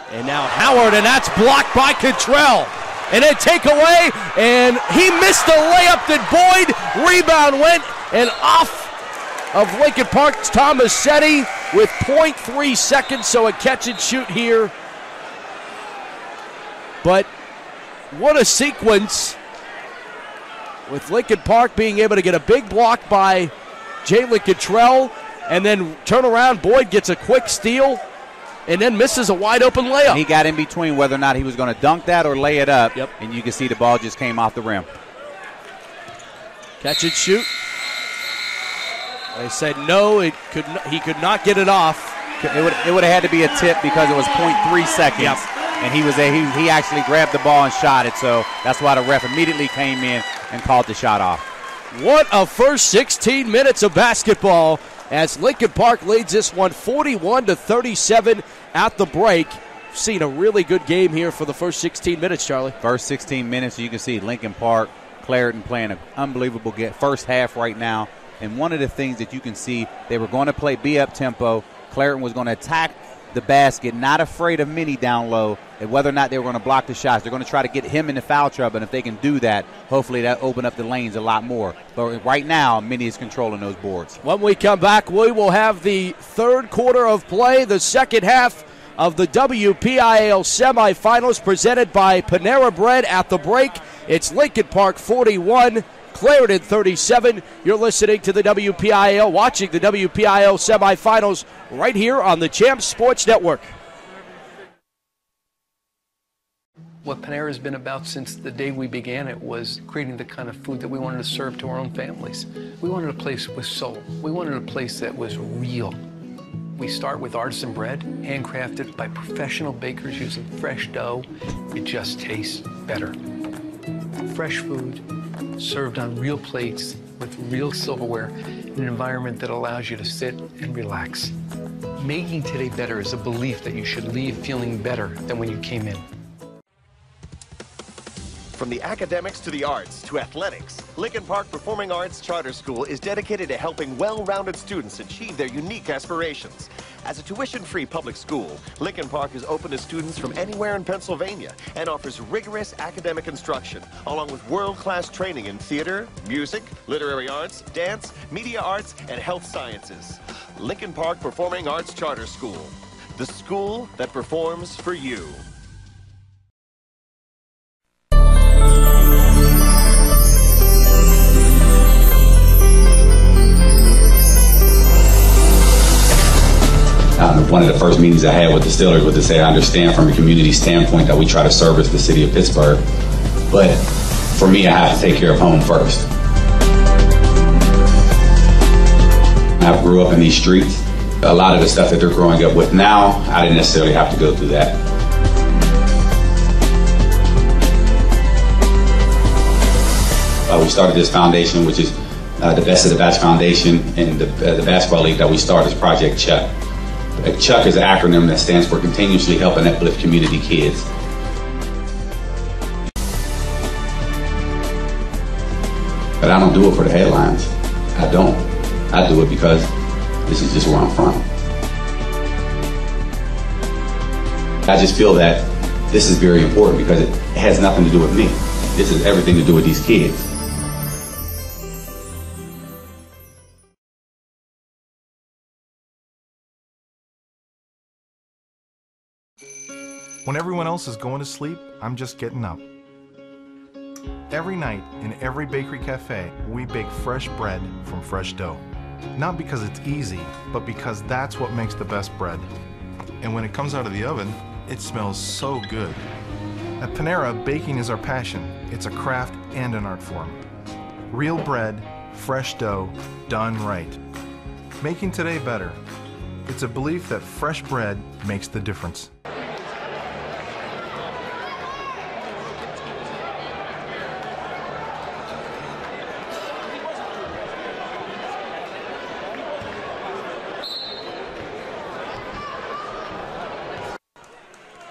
And now Howard, and that's blocked by Cottrell. And then take away, and he missed the layup that Boyd. Rebound went and off of Lincoln Park's Tomasetti with 0.3 seconds, so a catch and shoot here. But what a sequence with Lincoln Park being able to get a big block by Jalen Cottrell, and then turn around, Boyd gets a quick steal, and then misses a wide-open layup. And he got in between whether or not he was going to dunk that or lay it up, Yep. And you can see the ball just came off the rim. Catch and shoot. They said no, he could not get it off. It would have had to be a tip because it was 0.3 seconds. Yep. and he actually grabbed the ball and shot it. So that's why the ref immediately came in and called the shot off. What a first 16 minutes of basketball as Lincoln Park leads this one 41-37 at the break. Seen a really good game here for the first 16 minutes, Charlie. First 16 minutes, you can see Lincoln Park, Clairton playing an unbelievable first half right now. And one of the things that you can see, they were going to be up tempo. Clairton was going to attack the basket, not afraid of Minnie down low, and whether or not they were going to block the shots. They're going to try to get him into foul trouble, and if they can do that, hopefully that open up the lanes a lot more. But right now, Minnie is controlling those boards. When we come back, we will have the third quarter of play, the second half of the WPIAL semifinals presented by Panera Bread at the break. It's Lincoln Park 41, Clairton 37. You're listening to the WPIAL, watching the WPIAL semifinals right here on the Champs Sports Network. What Panera has been about since the day we began it was creating the kind of food that we wanted to serve to our own families. We wanted a place with soul. We wanted a place that was real. We start with artisan bread, handcrafted by professional bakers using fresh dough. It just tastes better. Fresh food, served on real plates with real silverware in an environment that allows you to sit and relax. Making today better is a belief that you should leave feeling better than when you came in. From the academics to the arts to athletics, Lincoln Park Performing Arts Charter School is dedicated to helping well-rounded students achieve their unique aspirations. As a tuition-free public school, Lincoln Park is open to students from anywhere in Pennsylvania and offers rigorous academic instruction, along with world-class training in theater, music, literary arts, dance, media arts, and health sciences. Lincoln Park Performing Arts Charter School, the school that performs for you. One of the first meetings I had with the Steelers was to say I understand from a community standpoint that we try to service the city of Pittsburgh, but for me I have to take care of home first. I grew up in these streets. A lot of the stuff that they're growing up with now, I didn't necessarily have to go through that. We started this foundation, which is the Best of the Batch Foundation, and the basketball league that we started is Project Chuck. Chuck is an acronym that stands for Continuously Help and Uplift Community Kids. But I don't do it for the headlines. I don't. I do it because this is just where I'm from. I just feel that this is very important because it has nothing to do with me. This is everything to do with these kids. When everyone else is going to sleep, I'm just getting up. Every night, in every bakery cafe, we bake fresh bread from fresh dough. Not because it's easy, but because that's what makes the best bread. And when it comes out of the oven, it smells so good. At Panera, baking is our passion. It's a craft and an art form. Real bread, fresh dough, done right. Making today better. It's a belief that fresh bread makes the difference.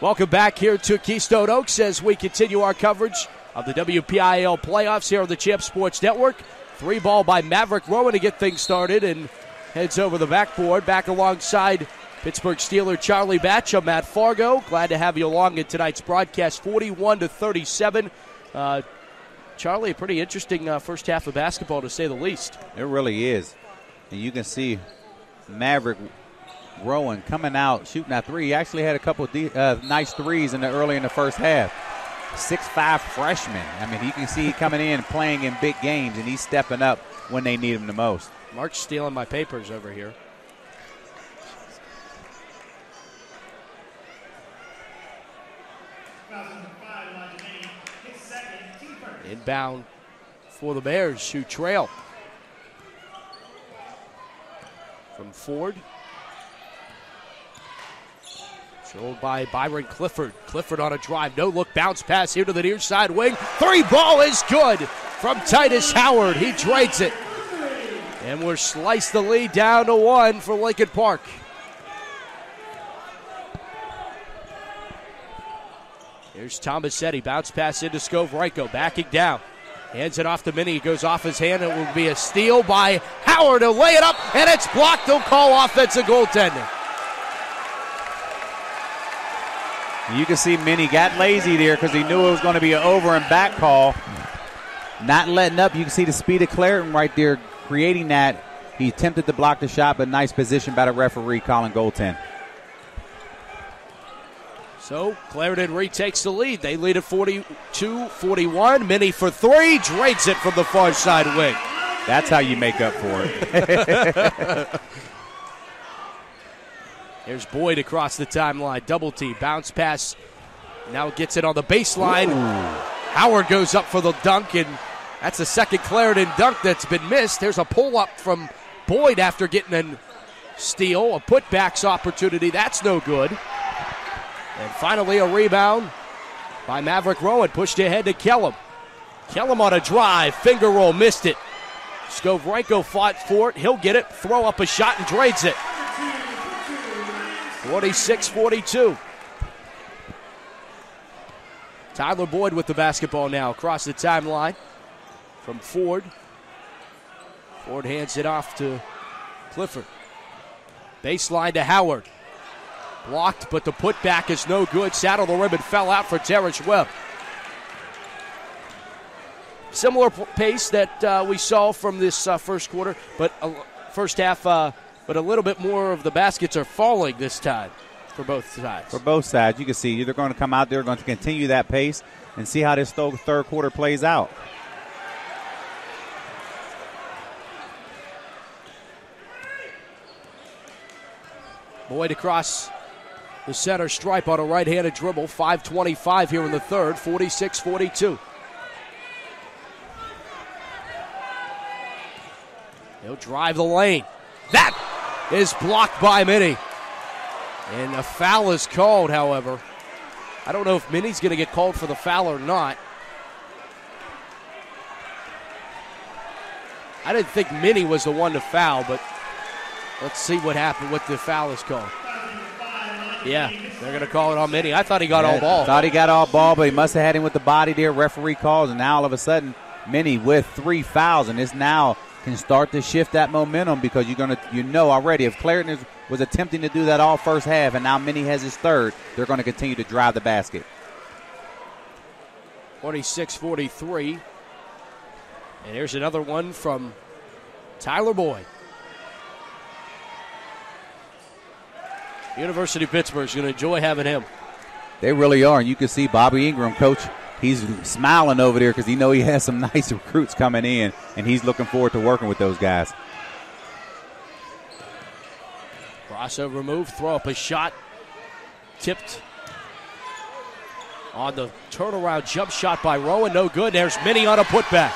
Welcome back here to Keystone Oaks as we continue our coverage of the WPIAL playoffs here on the Champs Sports Network. 3-ball by Maverick Rowan to get things started and heads over the backboard. Back alongside Pittsburgh Steeler Charlie Batch. I'm Matt Fargo. Glad to have you along in tonight's broadcast, 41-37. Charlie, a pretty interesting first half of basketball to say the least. It really is. And you can see Maverick Rowan coming out, shooting that three. He actually had a couple of nice threes early in the first half. 6'5" freshman. I mean, you can see coming in, playing in big games, and he's stepping up when they need him the most. Mark's stealing my papers over here. Inbound for the Bears, who trail. From Ford. Controlled by Byron Clifford. Clifford on a drive. No look bounce pass here to the near side wing. 3 ball is good from Titus Howard. He trades it. And we're sliced the lead down to 1 for Lincoln Park. Here's Tomasetti. Bounce pass into Skovrenko. Backing down. Hands it off to Minnie. It goes off his hand. It will be a steal by Howard to lay it up. And it's blocked. They'll call offensive goaltending. You can see Minnie got lazy there because he knew it was going to be an over and back call. Not letting up. You can see the speed of Clairton right there creating that. He attempted to block the shot, but nice position by the referee calling goaltend. So Clairton retakes the lead. They lead at 42-41. Minnie for 3. Trades it from the far side wing. That's how you make up for it. There's Boyd across the timeline. Double team. Bounce pass. Now gets it on the baseline. Ooh. Howard goes up for the dunk, and that's the second Clairton dunk that's been missed. There's a pull-up from Boyd after getting a steal. A putbacks opportunity. That's no good. And finally a rebound by Maverick Rowan. Pushed ahead to Kellum. Kellum on a drive. Finger roll. Missed it. Skovrenko fought for it. He'll get it. Throw up a shot and trades it. 46-42. Tyler Boyd with the basketball now across the timeline from Ford. Ford hands it off to Clifford. Baseline to Howard. Blocked, but the putback is no good. Saddle the rim and fell out for Terrence Webb. Similar pace that we saw from this first quarter, but first half, but a little bit more of the baskets are falling this time for both sides. For both sides, you can see they're going to come out there, going to continue that pace and see how this third quarter plays out. Boyd across the center stripe on a right-handed dribble. 5:25 here in the third. 46-42. He'll drive the lane. That is blocked by Minnie. And a foul is called, however. I don't know if Minnie's going to get called for the foul or not. I didn't think Minnie was the one to foul, but let's see what happened, what the foul is called. Yeah, they're going to call it on Minnie. I thought he got all ball. Thought he got all ball, but he must have had him with the body there. Referee calls, and now all of a sudden, Minnie with 3 fouls, and this now can start to shift that momentum because you know already if Clairton was attempting to do that all first half, and now Minnie has his third, they're going to continue to drive the basket. 46-43. And here's another one from Tyler Boyd. University of Pittsburgh is going to enjoy having him. They really are, and you can see Bobby Ingram, coach, he's smiling over there because he knows he has some nice recruits coming in, and he's looking forward to working with those guys. Crossover move, throw up a shot. Tipped on the turnaround jump shot by Rowan. No good. There's Minnie on a putback.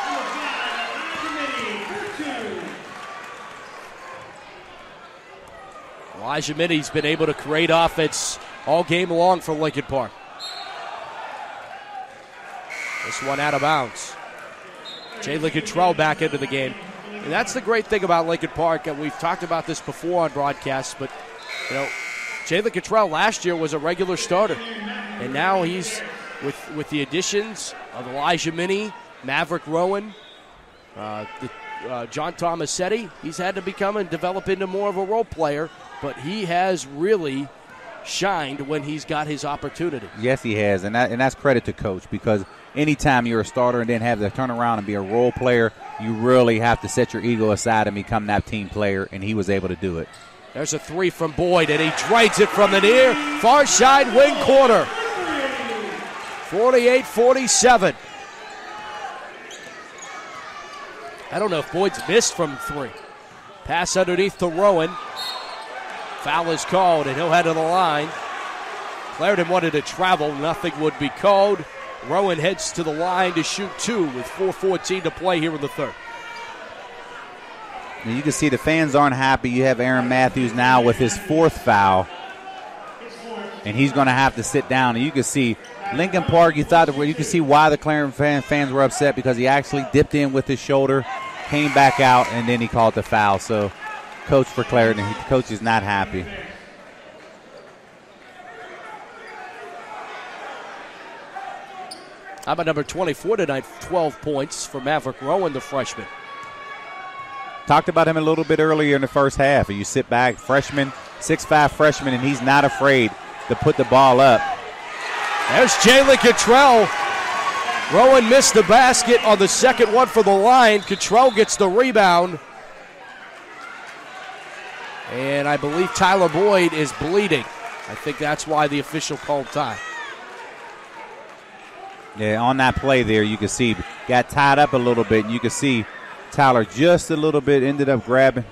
Elijah Minnie's been able to create offense all game long for Lincoln Park. This one out of bounds. Jalen Cottrell back into the game. And that's the great thing about Lincoln Park. And we've talked about this before on broadcasts, but Jalen Cottrell last year was a regular starter. And now he's with the additions of Elijah Minnie, Maverick Rowan, John Tomasetti. He's had to become and develop into more of a role player, but he has really shined when he's got his opportunity. Yes, he has, and that's credit to coach, because anytime you're a starter and then have to turn around and be a role player, you really have to set your ego aside and become that team player, and he was able to do it. There's a 3 from Boyd, and he trades it from the near far side wing corner. 48-47. I don't know if Boyd's missed from 3. Pass underneath to Rowan. Foul is called, and he'll head to the line. Clairton wanted to travel. Nothing would be called. Rowan heads to the line to shoot 2 with 4:14 to play here in the third. And you can see the fans aren't happy. You have Aaron Matthews now with his 4th foul. and he's going to have to sit down. And you can see Lincoln Park, you could see why the Clairton fans were upset, because he actually dipped in with his shoulder, came back out, and then he called the foul. So coach for Clairton, the coach is not happy. How about number 24 tonight? 12 points for Maverick Rowan, the freshman. Talked about him a little bit earlier in the first half. You sit back, freshman, 6'5" freshman, and he's not afraid to put the ball up. There's Jalen Cottrell. Rowan missed the basket on the second one for the line. Cottrell gets the rebound. And I believe Tyler Boyd is bleeding. I think that's why the official called time. Yeah, on that play there, you can see got tied up a little bit, and you can see Tyler just a little bit ended up grabbing.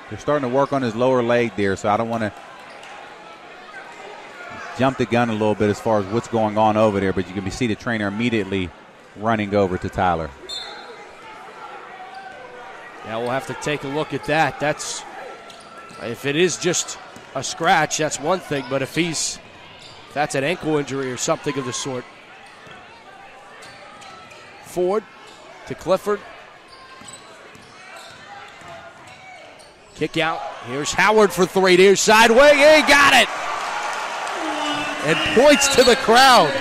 They're starting to work on his lower leg there, so I don't want to jump the gun a little bit as far as what's going on over there, but you can see the trainer immediately running over to Tyler. Yeah, we'll have to take a look at that. If it is just a scratch, that's one thing, but if that's an ankle injury or something of the sort. Ford to Clifford. Kick out. Here's Howard for three. Near side wing. He got it. And points to the crowd.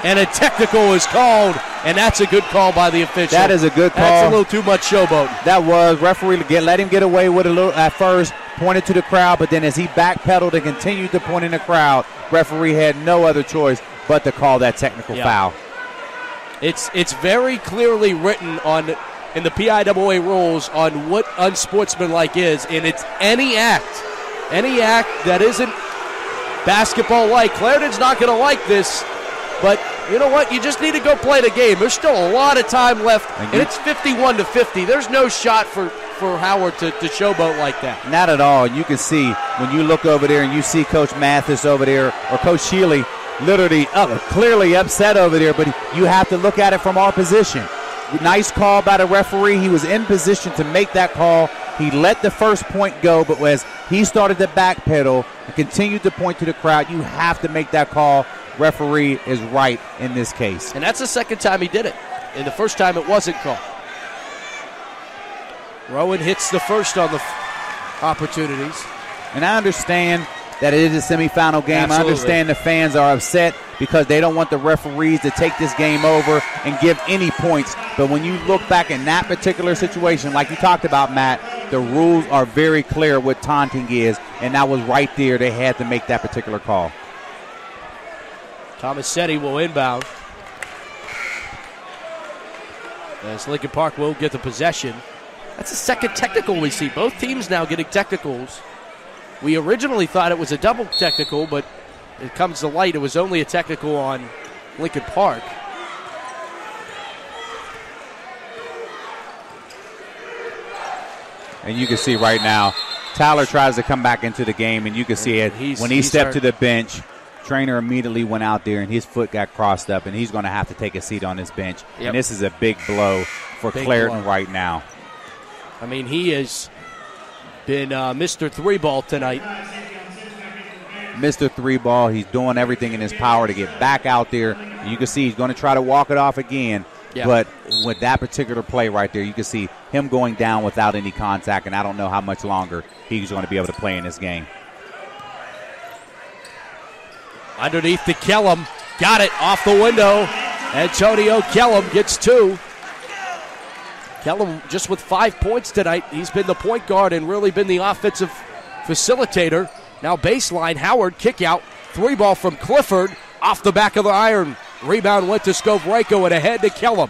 And a technical is called, and that's a good call by the official. That is a good call. That's a little too much showboating. That was. Referee let him get away with it a little at first, pointed to the crowd, but then as he backpedaled and continued to point in the crowd, referee had no other choice but to call that technical foul. It's very clearly written in the PIAA rules on what unsportsmanlike is, and it's any act that isn't basketball-like. Clairton's not going to like this, but you know what? You just need to go play the game. There's still a lot of time left, and it's 51-50. There's no shot for Howard to showboat like that. Not at all. You can see when you look over there and you see Coach Mathis over there or Coach Shealy literally clearly upset over there, but you have to look at it from our position. Nice call by the referee. He was in position to make that call. He let the first point go, but as he started to backpedal and continued to point to the crowd, you have to make that call. Referee is right in this case. And that's the second time he did it. And the first time it wasn't called. Rowan hits the first on the opportunities. And I understand that it is a semifinal game. Absolutely. I understand the fans are upset because they don't want the referees to take this game over and give any points. But when you look back in that particular situation, like you talked about, Matt, the rules are very clear what taunting is, and that was right there. They had to make that particular call. Tomasetti will inbound. As Lincoln Park will get the possession. That's the second technical we see. Both teams now getting technicals. We originally thought it was a double technical, but it comes to light it was only a technical on Lincoln Park. And you can see right now, Tyler tries to come back into the game, and you can see it when he stepped to the bench. Trainer immediately went out there, and his foot got crossed up, and he's going to have to take a seat on this bench. Yep. And this is a big blow for Clairton right now. I mean, he has been Mr. Three-Ball tonight. Mr. Three-Ball, he's doing everything in his power to get back out there. And you can see he's going to try to walk it off again. Yeah. But with that particular play right there, you can see him going down without any contact, and I don't know how much longer he's going to be able to play in this game. Underneath to Kellum. Got it off the window. Antonio Kellum gets two. Kellum just with 5 points tonight. He's been the point guard and really been the offensive facilitator. Now baseline, Howard, kick out. Three ball from Clifford off the back of the iron. Rebound went to Skovrenko and ahead to Kellum.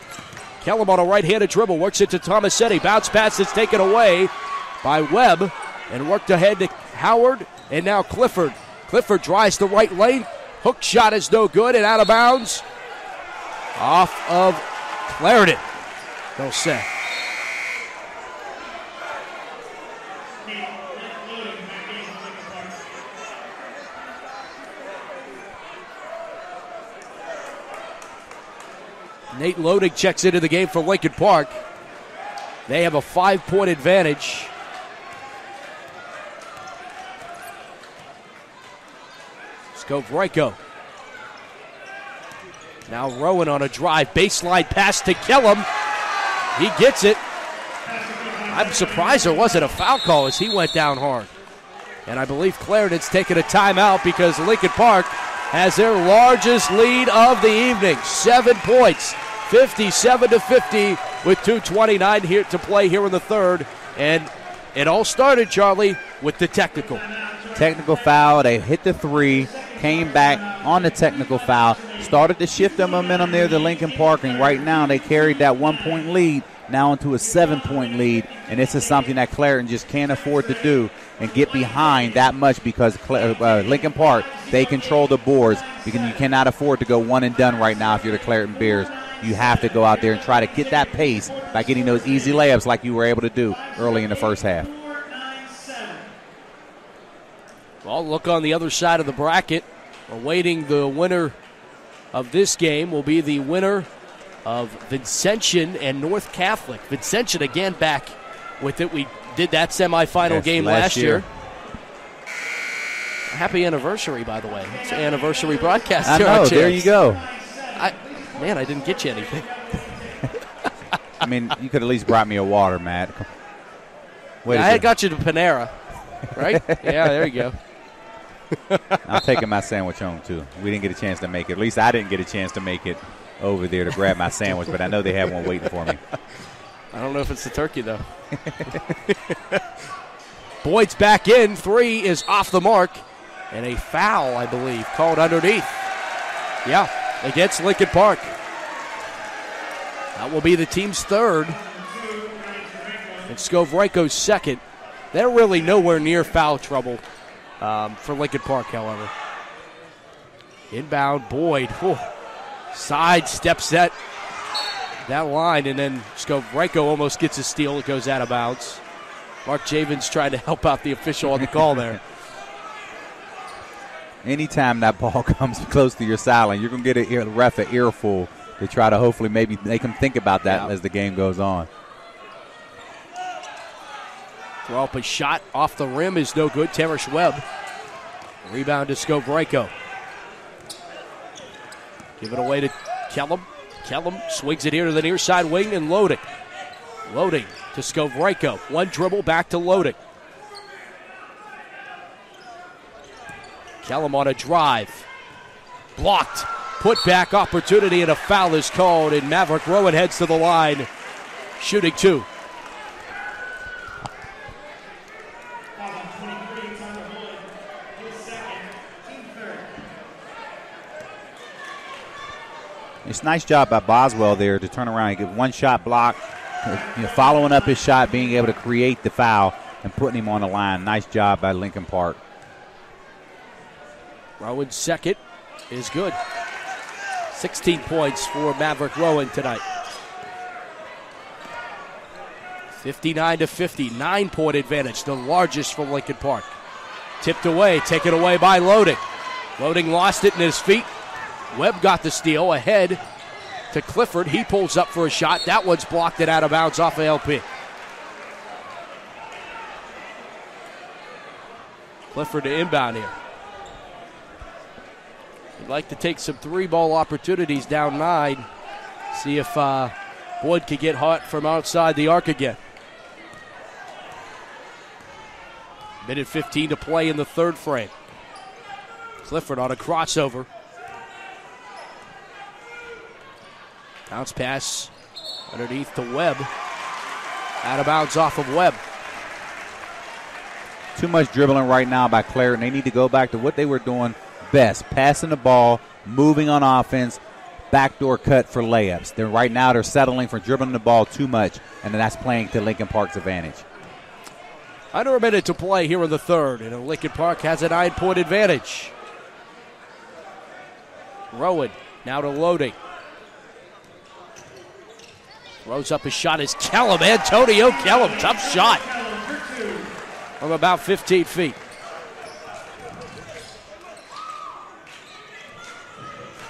Kellum on a right-handed dribble, works it to Tomasetti. Bounce pass is taken away by Webb and worked ahead to Howard and now Clifford. Clifford drives the right lane. Hook shot is no good and out of bounds. Off of Clairton. No set. Nate Lodig checks into the game for Lincoln Park. They have a 5-point advantage. Skovrecko. Now Rowan on a drive. Baseline pass to Kellum. He gets it. I'm surprised there wasn't a foul call as he went down hard. And I believe Clairton's taking a timeout because Lincoln Park has their largest lead of the evening. 7 points, 57-50 with 2:29 here to play here in the third. And it all started, Charlie, with the technical. Technical foul. They hit the three, came back on the technical foul, started to shift their momentum there to Lincoln Park, and right now they carried that 1 point lead now into a 7 point lead. And this is something that Clairton just can't afford to do and get behind that much because Lincoln Park, they control the boards because you cannot afford to go one and done right now if you're the Clairton Bears. You have to go out there and try to get that pace by getting those easy layups like you were able to do early in the first half. Well, look on the other side of the bracket. Awaiting the winner of this game will be the winner of Vincentian and North Catholic. Vincentian again back with it. We did that semifinal game last year. Happy anniversary, by the way. It's an anniversary broadcast. I know, there you go. Man, I didn't get you anything. I mean, you could at least brought me a water, Matt. I had got you to Panera, right? Yeah, there you go. I'm taking my sandwich home, too. We didn't get a chance to make it. At least I didn't get a chance to make it over there to grab my sandwich, but I know they have one waiting for me. I don't know if it's the turkey, though. Boyd's back in. 3 is off the mark. And a foul, I believe, called underneath. Yeah, against Lincoln Park. That will be the team's third. And Skovrecko's second. They're really nowhere near foul trouble for Lincoln Park, however. Inbound, Boyd. Side steps that line, and then Skovrecko almost gets a steal. It goes out of bounds. Mark Javins trying to help out the official on the call there. Anytime that ball comes close to your sideline, you're going to get a ref an earful to try to hopefully maybe make him think about that as the game goes on. Throw up a shot off the rim is no good. Tarish Webb. Rebound to Skovrecko. Give it away to Kellum. Kellum swings it here to the near side wing and Loading. Loading to Skovrecko. One dribble back to Loading. Kellum on a drive. Blocked. Put back opportunity and a foul is called, and Maverick Rowan heads to the line. Shooting 2. It's a nice job by Boswell there to turn around and get one shot block, following up his shot, being able to create the foul and putting him on the line. Nice job by Lincoln Park. Rowan's second is good. 16 points for Maverick Rowan tonight. 59-50, 9-point advantage, the largest for Lincoln Park. Tipped away, taken away by Loading. Loading lost it in his feet. Webb got the steal ahead to Clifford. He pulls up for a shot. That one's blocked and out of bounds off of LP. Clifford to inbound here. He'd like to take some 3-ball opportunities down 9. See if Boyd can get hot from outside the arc again. Minute 15 to play in the third frame. Clifford on a crossover. Bounce pass underneath to Webb. Out of bounds off of Webb. Too much dribbling right now by Clairton. They need to go back to what they were doing best, passing the ball, moving on offense, backdoor cut for layups. Right now they're settling for dribbling the ball too much, and that's playing to Lincoln Park's advantage. Under a minute to play here in the third, and Lincoln Park has a 9-point advantage. Rowan now to Loading. Throws up his shot is Kellum. Antonio Kellum, tough shot from about 15 feet.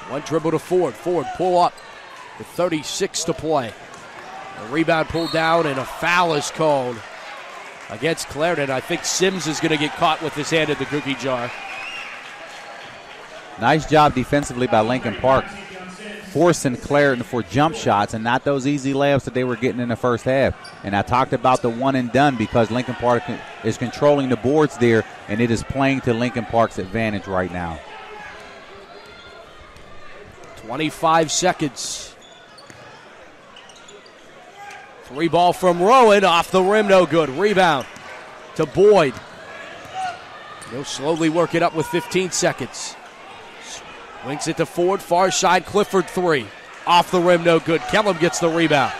One dribble to Ford. Ford pull up with 36 to play. A rebound pulled down and a foul is called against Clairton. I think Sims is going to get caught with his hand in the cookie jar. Nice job defensively by Lincoln Park, forcing Clairton for jump shots and not those easy layups that they were getting in the first half. And I talked about the one and done because Lincoln Park is controlling the boards there, and it is playing to Lincoln Park's advantage right now. 25 seconds. 3 ball from Rowan, off the rim, no good. Rebound to Boyd. He'll slowly work it up with 15 seconds. Winks it to Ford, far side, Clifford 3. Off the rim, no good. Kellum gets the rebound.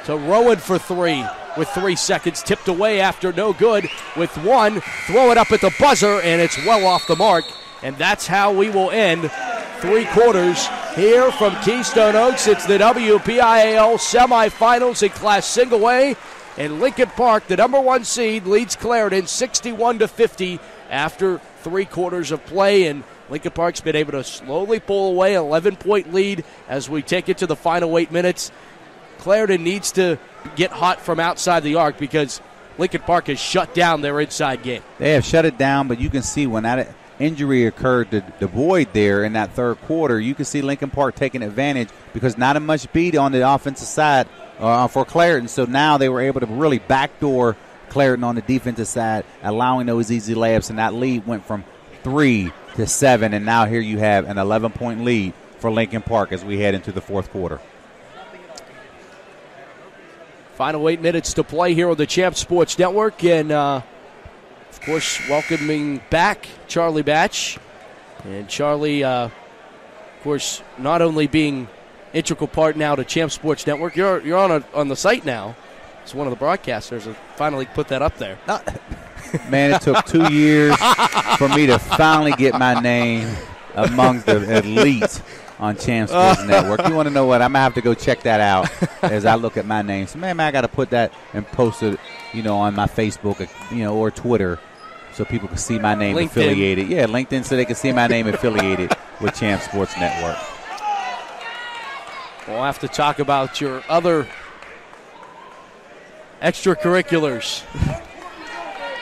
To Rowan for 3 with 3 seconds. Tipped away after no good with 1. Throw it up at the buzzer, and it's well off the mark. And that's how we will end 3 quarters here from Keystone Oaks. It's the WPIAL semifinals in Class Single A. And Lincoln Park, the number 1 seed, leads Clairton 61-50 after 3 quarters of play. And Lincoln Park's been able to slowly pull away an 11-point lead as we take it to the final 8 minutes. Clairton needs to get hot from outside the arc because Lincoln Park has shut down their inside game. They have shut it down, but you can see when that injury occurred to Boyd there in that third quarter, you can see Lincoln Park taking advantage because not a much speed on the offensive side for Clairton. So now they were able to really backdoor Clairton on the defensive side, allowing those easy layups, and that lead went from 3 to 7, and now here you have an 11-point lead for Lincoln Park as we head into the fourth quarter. Final 8 minutes to play here on the Champ Sports Network, and of course welcoming back Charlie Batch. And Charlie, of course, not only being integral part now to Champ Sports Network, you're on the site now. It's one of the broadcasters and finally put that up there. Man, it took 2 years for me to finally get my name among the elite on Champ Sports Network. You want to know what? I'm going to have to go check that out as I look at my name. So, man, I got to put that and post it, on my Facebook, or Twitter so people can see my name affiliated. Yeah, LinkedIn so they can see my name affiliated with Champ Sports Network. We'll have to talk about your other extracurriculars.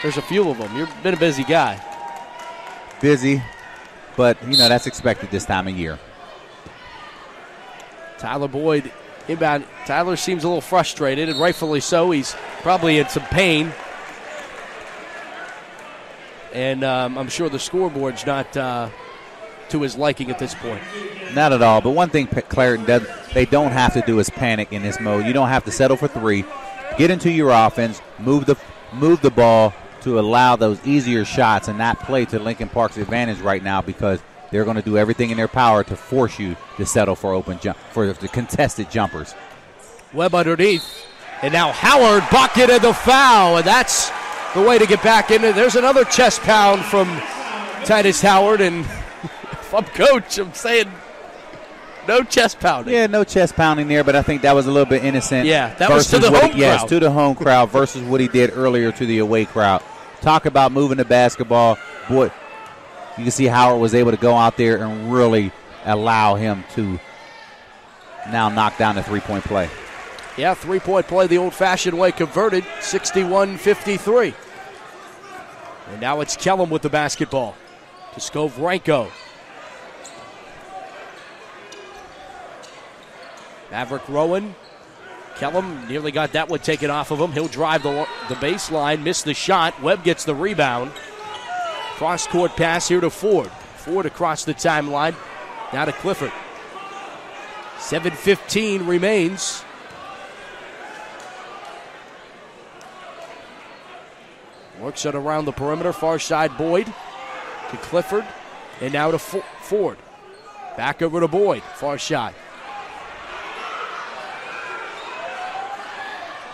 There's a few of them. You've been a busy guy. Busy, but, that's expected this time of year. Tyler Boyd inbound. Tyler seems a little frustrated, and rightfully so. He's probably in some pain. And I'm sure the scoreboard's not to his liking at this point. Not at all. But one thing Clairton does, they don't have to do is panic in this mode. You don't have to settle for 3. Get into your offense, move the ball to allow those easier shots and not play to Lincoln Park's advantage right now because they're going to do everything in their power to force you to settle for for the contested jumpers. Webb underneath. And now Howard bucketed the foul, and that's the way to get back in it. There's another chest pound from Titus Howard, and if I'm coach, I'm saying no chest pounding. Yeah, no chest pounding there, but I think that was a little bit innocent. Yeah, that was to the home crowd. Yes, to the home crowd versus what he did earlier to the away crowd. Talk about moving the basketball. Boy, you can see Howard was able to go out there and really allow him to now knock down the three-point play. Yeah, three-point play the old-fashioned way, converted, 61-53. And now it's Kellum with the basketball to Skovranko. Maverick Rowan. Kellum nearly got that one taken off of him. He'll drive the baseline, miss the shot. Webb gets the rebound. Cross-court pass here to Ford. Ford across the timeline. Now to Clifford. 7:15 remains. Works it around the perimeter. Far side Boyd to Clifford. And now to Ford. Back over to Boyd. Far shot.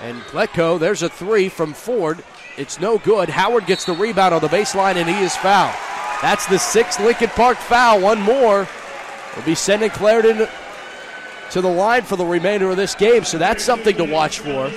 And Letko, there's a three from Ford. It's no good. Howard gets the rebound on the baseline, and he is fouled. That's the 6th Lincoln Park foul. One more will be sending Clairton to the line for the remainder of this game, so that's something to watch for.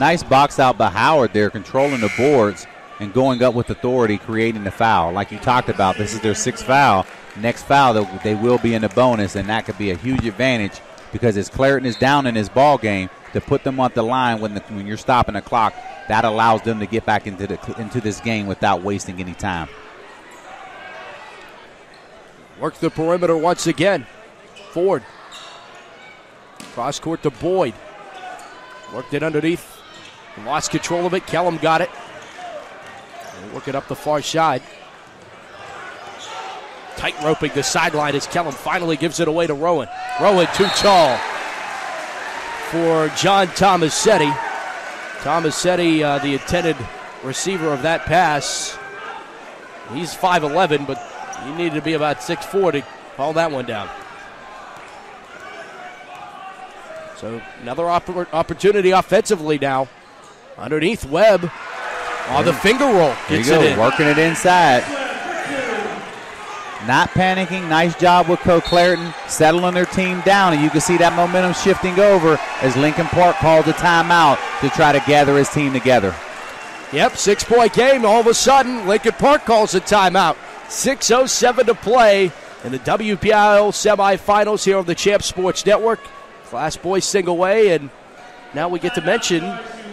Nice box out by Howard there, controlling the boards and going up with authority, creating the foul. Like you talked about, this is their 6th foul. Next foul, they will be in the bonus, and that could be a huge advantage because as Clairton is down in his ball game, to put them on the line when you're stopping the clock, that allows them to get back into this game without wasting any time. Work the perimeter once again. Ford. Cross court to Boyd. Worked it underneath. Lost control of it. Kellum got it. Working up the far side. Tight roping the sideline as Kellum finally gives it away to Rowan. Rowan too tall for John Tomasetti. Tomasetti, the intended receiver of that pass. He's 5'11", but he needed to be about 6'4" to haul that one down. So another opportunity offensively now. Underneath, Webb on the finger roll. There you go, working it inside. Not panicking. Nice job with Coach Clairton, settling their team down. And you can see that momentum shifting over as Lincoln Park called a timeout to try to gather his team together. Yep, 6-point game. All of a sudden, Lincoln Park calls a timeout. 6:07 to play in the WPIAL semifinals here on the Champ Sports Network. Class boys single way, and now we get to mention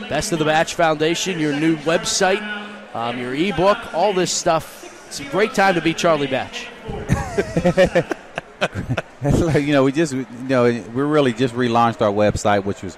Best of the Batch Foundation, your new website, your ebook, all this stuff. It's a great time to be Charlie Batch. We really just relaunched our website, which was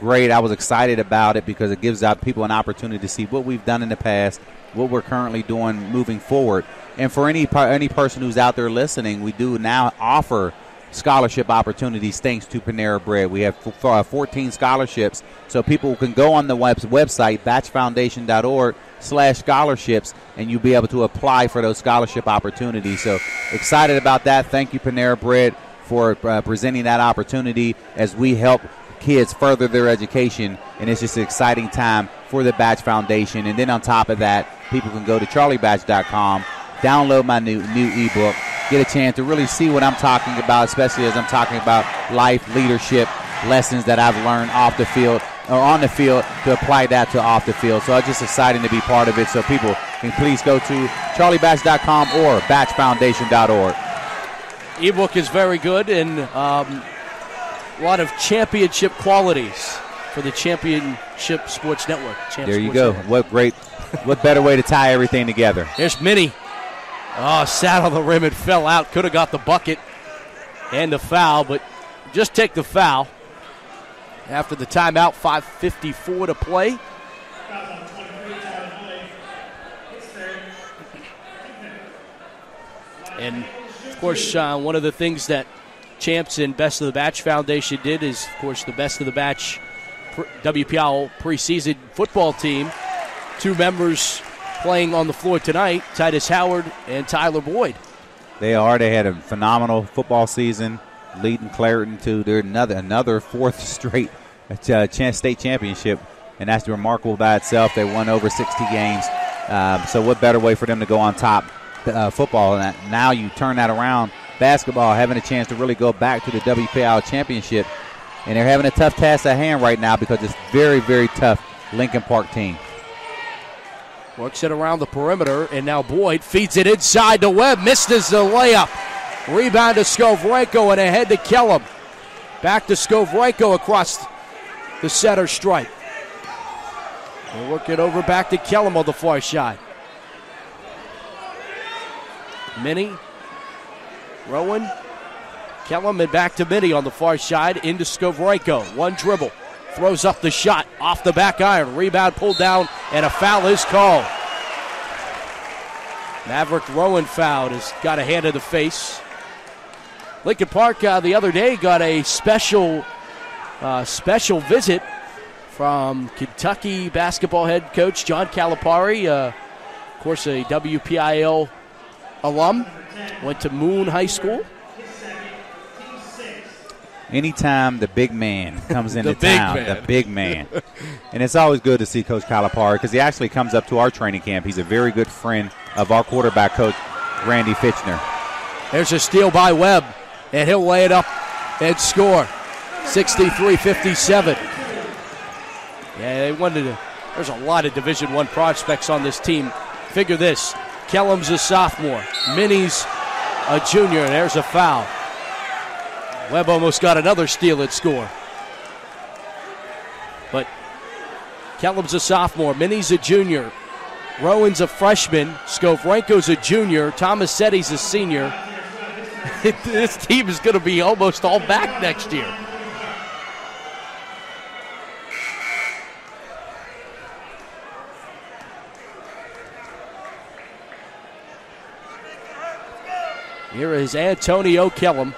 great. I was excited about it because it gives out people an opportunity to see what we've done in the past, what we're currently doing moving forward. And for any person who's out there listening, we do now offer scholarship opportunities thanks to Panera Bread. We have 14 scholarships, so people can go on the website, batchfoundation.org/scholarships, and you'll be able to apply for those scholarship opportunities. So excited about that. Thank you, Panera Bread, for presenting that opportunity as we help kids further their education, and it's just an exciting time for the Batch Foundation. And then on top of that, people can go to charliebatch.com, download my new ebook, get a chance to really see what I'm talking about, especially as I'm talking about life, leadership, lessons that I've learned off the field or on the field to apply that to off the field. So it's just exciting to be part of it. So people can please go to charliebatch.com or batchfoundation.org. Ebook is very good, and a lot of championship qualities for the Championship Sports Network. There you go. What better way to tie everything together? Here's Minnie. Oh, sat on the rim and fell out. Could have got the bucket and the foul, but just take the foul. After the timeout, 5:54 to play. And, of course, one of the things that Champs and Best of the Batch Foundation did is, of course, the Best of the Batch WPIAL preseason football team. Two members playing on the floor tonight, Titus Howard and Tyler Boyd. They had a phenomenal football season, leading Clairton to their another fourth straight state championship, and that's remarkable by itself. They won over 60 games, so what better way for them to go on top football? And now you turn that around, basketball, having a chance to really go back to the WPIAL Championship, and they're having a tough task at hand right now because it's very, very tough Lincoln Park team. Works it around the perimeter, and now Boyd feeds it inside to Webb. Misses the layup. Rebound to Skovrenko and ahead to Kellum. Back to Skovrenko across the center stripe. They work it over back to Kellum on the far side. Minnie, Rowan, Kellum, and back to Minnie on the far side into Skovrenko. One dribble. Throws up the shot off the back iron. Rebound pulled down, and a foul is called. Maverick Rowan fouled. Has got a hand in the face. Lincoln Park the other day got a special visit from Kentucky basketball head coach John Calipari. Of course, a WPIAL alum. Went to Moon High School. Anytime the big man comes into town, the big man. And it's always good to see Coach Calipari because he actually comes up to our training camp. He's a very good friend of our quarterback coach, Randy Fitchner. There's a steal by Webb, and he'll lay it up and score. 63-57. Yeah, there's a lot of Division I prospects on this team. Figure this. Kellum's a sophomore. Minnie's a junior, and there's a foul. Webb almost got another steal and score. But Kellum's a sophomore. Minnie's a junior. Rowan's a freshman. Skovrenko's a junior. Tomasetti's a senior. This team is going to be almost all back next year. Here is Antonio Kellum.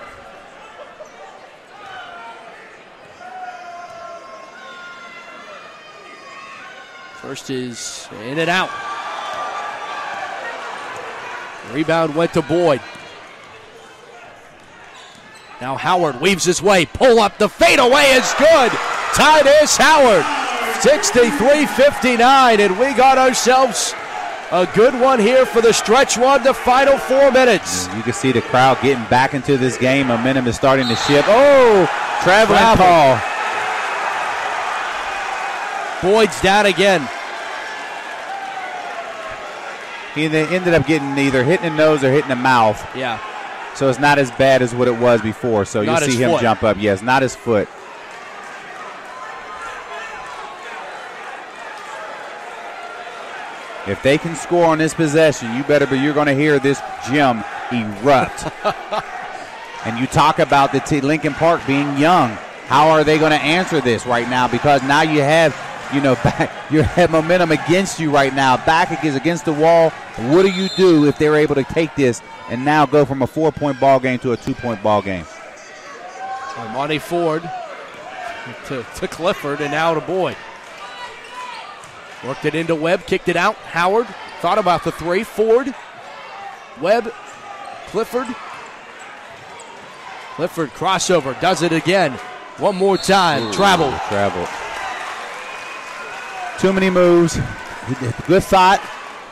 First is in and out. Rebound went to Boyd. Now Howard weaves his way. Pull up. The fadeaway is good. Titus Howard. 63-59. And we got ourselves a good one here for the stretch run, the final 4 minutes. You can see the crowd getting back into this game. Momentum is starting to shift. Oh, traveling call. Boyd's down again. He ended up getting either hitting the nose or hitting the mouth. Yeah. So it's not as bad as what it was before. So you'll see him jump up. Yes, not his foot. If they can score on this possession, you're going to hear this gym erupt. And you talk about the Lincoln Park being young. How are they going to answer this right now? Because now you have, you have momentum against you right now. Back is against the wall. What do you do if they're able to take this and now go from a 4-point ball game to a 2-point ball game? Monty Ford to Clifford and now to Boyd. Worked it into Webb, kicked it out. Howard thought about the three. Ford, Webb, Clifford. Clifford crossover, does it again. One more time. Ooh, traveled. Too many moves. Good thought,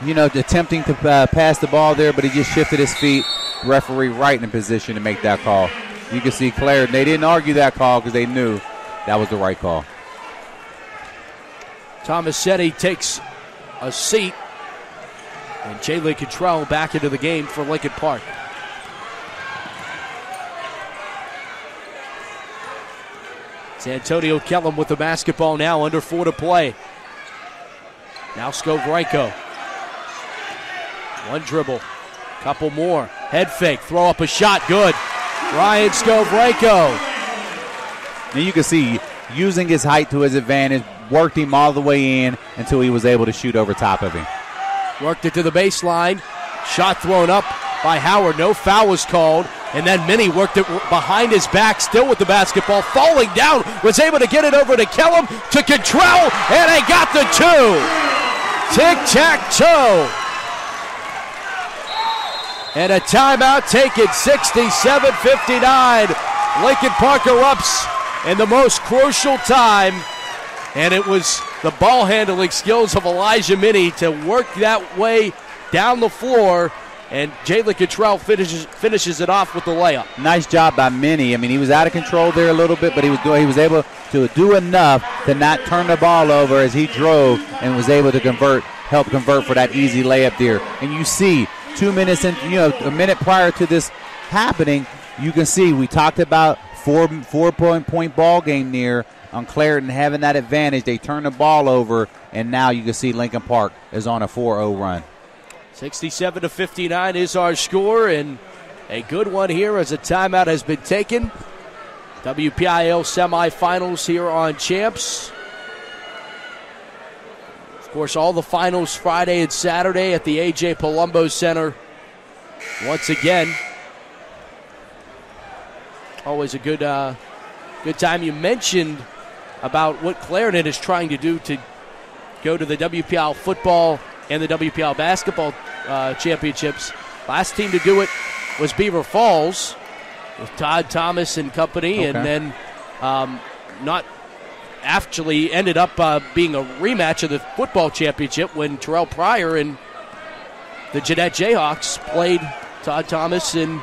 attempting to pass the ball there, but he just shifted his feet. Referee right in position to make that call. You can see Clairton. They didn't argue that call because they knew that was the right call. Tomasetti takes a seat, and Jalen Cottrell back into the game for Lincoln Park. It's Antonio Kellum with the basketball now, under 4 to play. Now Skovrenko. One dribble, couple more. Head fake, throw up a shot, good. Ryan Skovrenko. And you can see, using his height to his advantage, worked him all the way in until he was able to shoot over top of him. Worked it to the baseline. Shot thrown up by Howard. No foul was called. And then Minnie worked it behind his back, still with the basketball. Falling down, was able to get it over to Kellum, to Cottrell, and they got the 2. Tic-tac-toe. And a timeout taken, 67-59. Lincoln Park erupts in the most crucial time. And it was the ball handling skills of Elijah Minnie to work that way down the floor. And Jalen Cottrell finishes it off with the layup. Nice job by Minnie. I mean, he was out of control there a little bit, but he was able to do enough to not turn the ball over as he drove and was able to help convert for that easy layup there. And you see, 2 minutes in, a minute prior to this happening, you can see we talked about four-point ball game there on Clairton having that advantage. They turn the ball over, and now you can see Lincoln Park is on a 4-0 run. 67-59 is our score, and a good one here as a timeout has been taken. WPIAL semifinals here on Champs. Of course, all the finals Friday and Saturday at the A.J. Palumbo Center. Once again, always a good time. You mentioned about what Clairton is trying to do to go to the WPIAL football and the WPIAL basketball championships. Last team to do it was Beaver Falls with Todd Thomas and company, and then not actually ended up being a rematch of the football championship when Terrell Pryor and the Jeanette Jayhawks played Todd Thomas and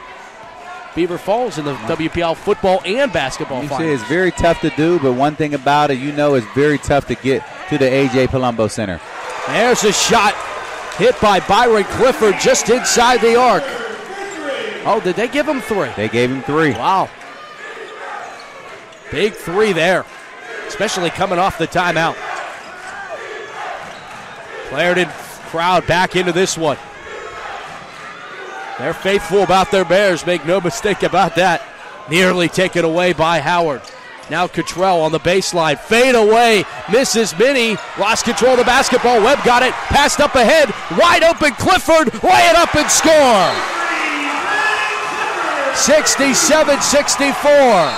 Beaver Falls in the WPIAL football and basketball finals. It's very tough to do, but one thing about it, it's very tough to get to the A.J. Palumbo Center. There's a shot hit by Byron Clifford just inside the arc. Oh, did they give him 3? They gave him 3. Wow. Big 3 there, especially coming off the timeout. Clairton crowd back into this one. They're faithful about their Bears, make no mistake about that. Nearly taken away by Howard. Now Cottrell on the baseline. Fade away. Misses Minnie. Lost control of the basketball. Webb got it. Passed up ahead. Wide open Clifford. Lay it up and score. 67-64.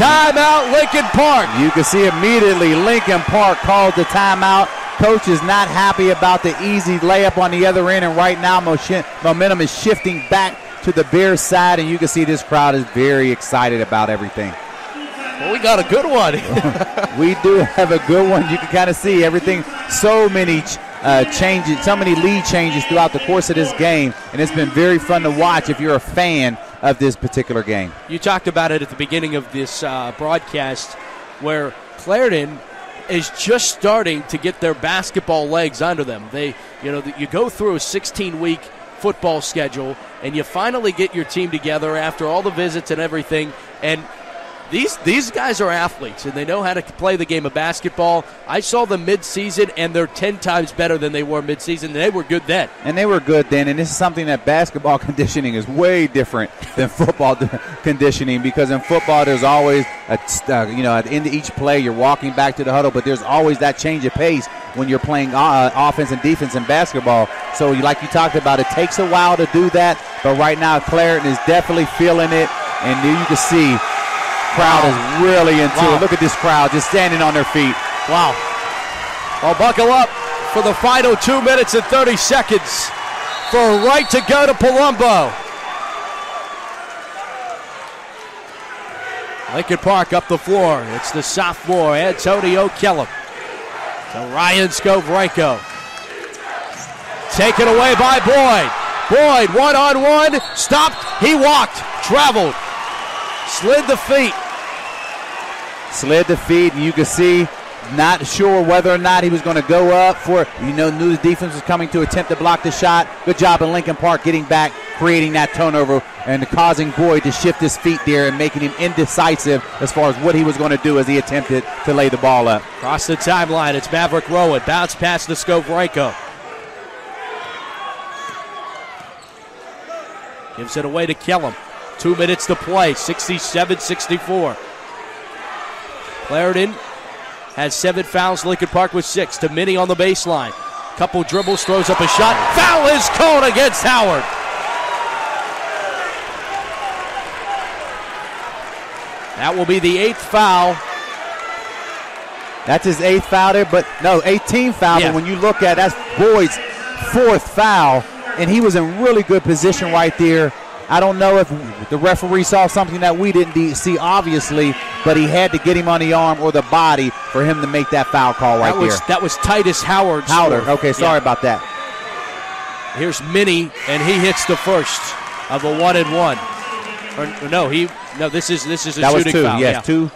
Timeout Lincoln Park. You can see immediately Lincoln Park called the timeout. Coach is not happy about the easy layup on the other end, and right now momentum is shifting back to the Bears side, and you can see this crowd is very excited about everything. Well, we got a good one. We do have a good one. You can kind of see everything. So many changes, so many lead changes throughout the course of this game, and it's been very fun to watch if you're a fan of this particular game. You talked about it at the beginning of this broadcast, where Clairton is just starting to get their basketball legs under them. You go through a 16-week football schedule, and you finally get your team together after all the visits and everything, and These guys are athletes, and they know how to play the game of basketball. I saw them mid-season, and they're 10 times better than they were mid-season. They were good then. And they were good then, and this is something that basketball conditioning is way different than football conditioning, because in football there's always, at the end of each play you're walking back to the huddle, but there's always that change of pace when you're playing offense and defense in basketball. So like you talked about, it takes a while to do that, but right now Clairton is definitely feeling it, and you can see crowd is really into it. Look at this crowd just standing on their feet. Wow. Well, buckle up for the final 2 minutes and 30 seconds for a right to go to Palumbo. Lincoln Park up the floor. It's the sophomore, Antonio Kellum. To Ryan Scovrenko. Taken away by Boyd. Boyd, one-on-one, stopped. He walked, traveled. Slid the feet. And you can see, not sure whether or not he was going to go up for, knew the defense was coming to attempt to block the shot. Good job in Lincoln Park getting back, creating that turnover, and causing Boyd to shift his feet there and making him indecisive as far as what he was going to do as he attempted to lay the ball up. Across the timeline, it's Maverick Rowan. Bounce pass to Scovrenko. Gives it away to Kellum. 2 minutes to play, 67-64. Clairton has 7 fouls, Lincoln Park with 6. To Minnie on the baseline. Couple dribbles, throws up a shot. Foul is called against Howard. That will be the 8th foul. That's his 8th foul there, but no, 18th foul. Yeah. But when you look at it, that's Boyd's 4th foul, and he was in really good position right there. I don't know if the referee saw something that we didn't see, obviously, but he had to get him on the arm or the body for him to make that foul call right there. That was Titus Howard. Okay, sorry about that. Here's Minnie, and he hits the first of a 1-and-1. This is a shooting foul. That was 2, yes, 2.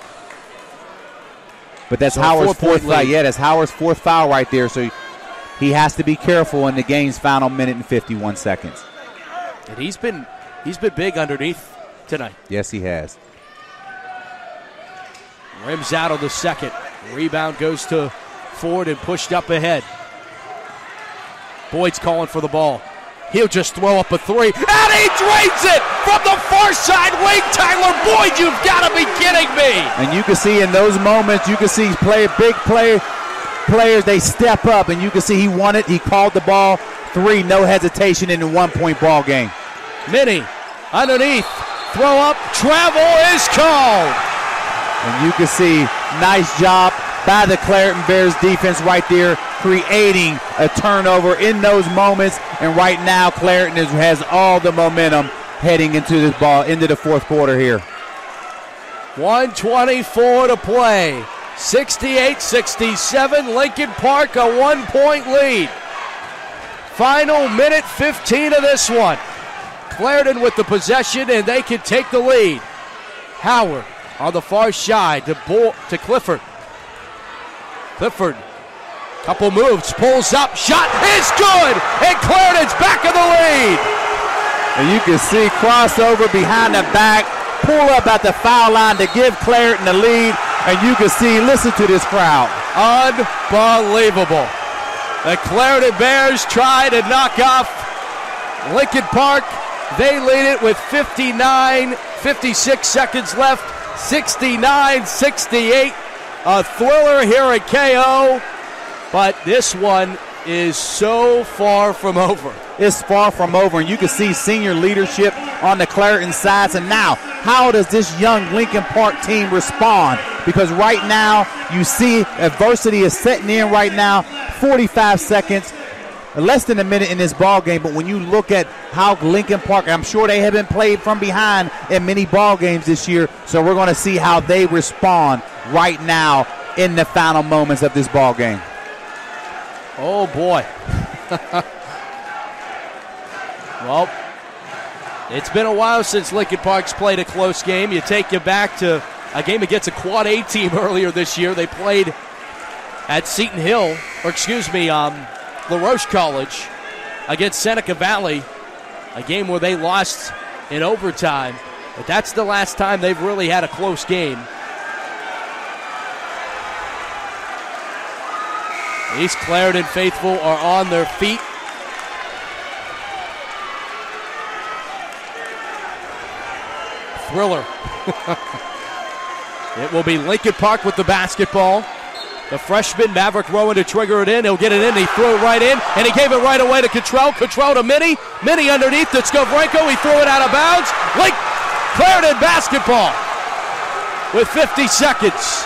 But that's Howard's 4th foul. Yeah, that's Howard's 4th foul right there, so he has to be careful in the game's final minute and 51 seconds. And he's been big underneath tonight. Yes, he has. Rims out on the second. Rebound goes to Ford and pushed up ahead. Boyd's calling for the ball. He'll just throw up a 3, and he drains it from the far side wing. Tyler Boyd, you've got to be kidding me. And you can see in those moments, you can see big players, they step up, and you can see he won it. He called the ball 3, no hesitation in a 1-point ball game. Minnie underneath, throw up, travel is called. And you can see, nice job by the Clairton Bears defense right there, creating a turnover in those moments. And right now, Clairton has all the momentum heading into this ball, into the 4th quarter here. 1:24 to play. 68-67, Lincoln Park, a 1-point lead. Final minute 15 of this one. Clairton with the possession, and they can take the lead. Howard on the far side to Clifford. Clifford, couple moves, pulls up, shot is good, and Clairton's back in the lead. And you can see crossover behind the back, pull up at the foul line to give Clairton the lead, and you can see, listen to this crowd. Unbelievable. The Clairton Bears try to knock off Lincoln Park. They lead it with 56 seconds left, 69-68. A thriller here at KO, but this one is so far from over. It's far from over, and you can see senior leadership on the Clairton sides. And now, how does this young Lincoln Park team respond? Because right now, you see adversity is setting in right now. 45 seconds, less than a minute in this ball game. But when you look at how Lincoln Park, I'm sure they have been played from behind in many ball games this year. So we're going to see how they respond right now in the final moments of this ball game. Oh boy. Well, it's been a while since Lincoln Park's played a close game. You back to a game against a Quad A team earlier this year. They played at Seton Hill, LaRoche College against Seneca Valley, a game where they lost in overtime. But that's the last time they've really had a close game. These Clairton faithful are on their feet. Thriller. It will be Lincoln Park with the basketball. The freshman, Maverick Rowan, to trigger it in. He'll get it in. He threw it right in, and he gave it right away to Cottrell. Cottrell to Minnie. Minnie underneath to Skovrenko. He threw it out of bounds. Clairton basketball with 50 seconds.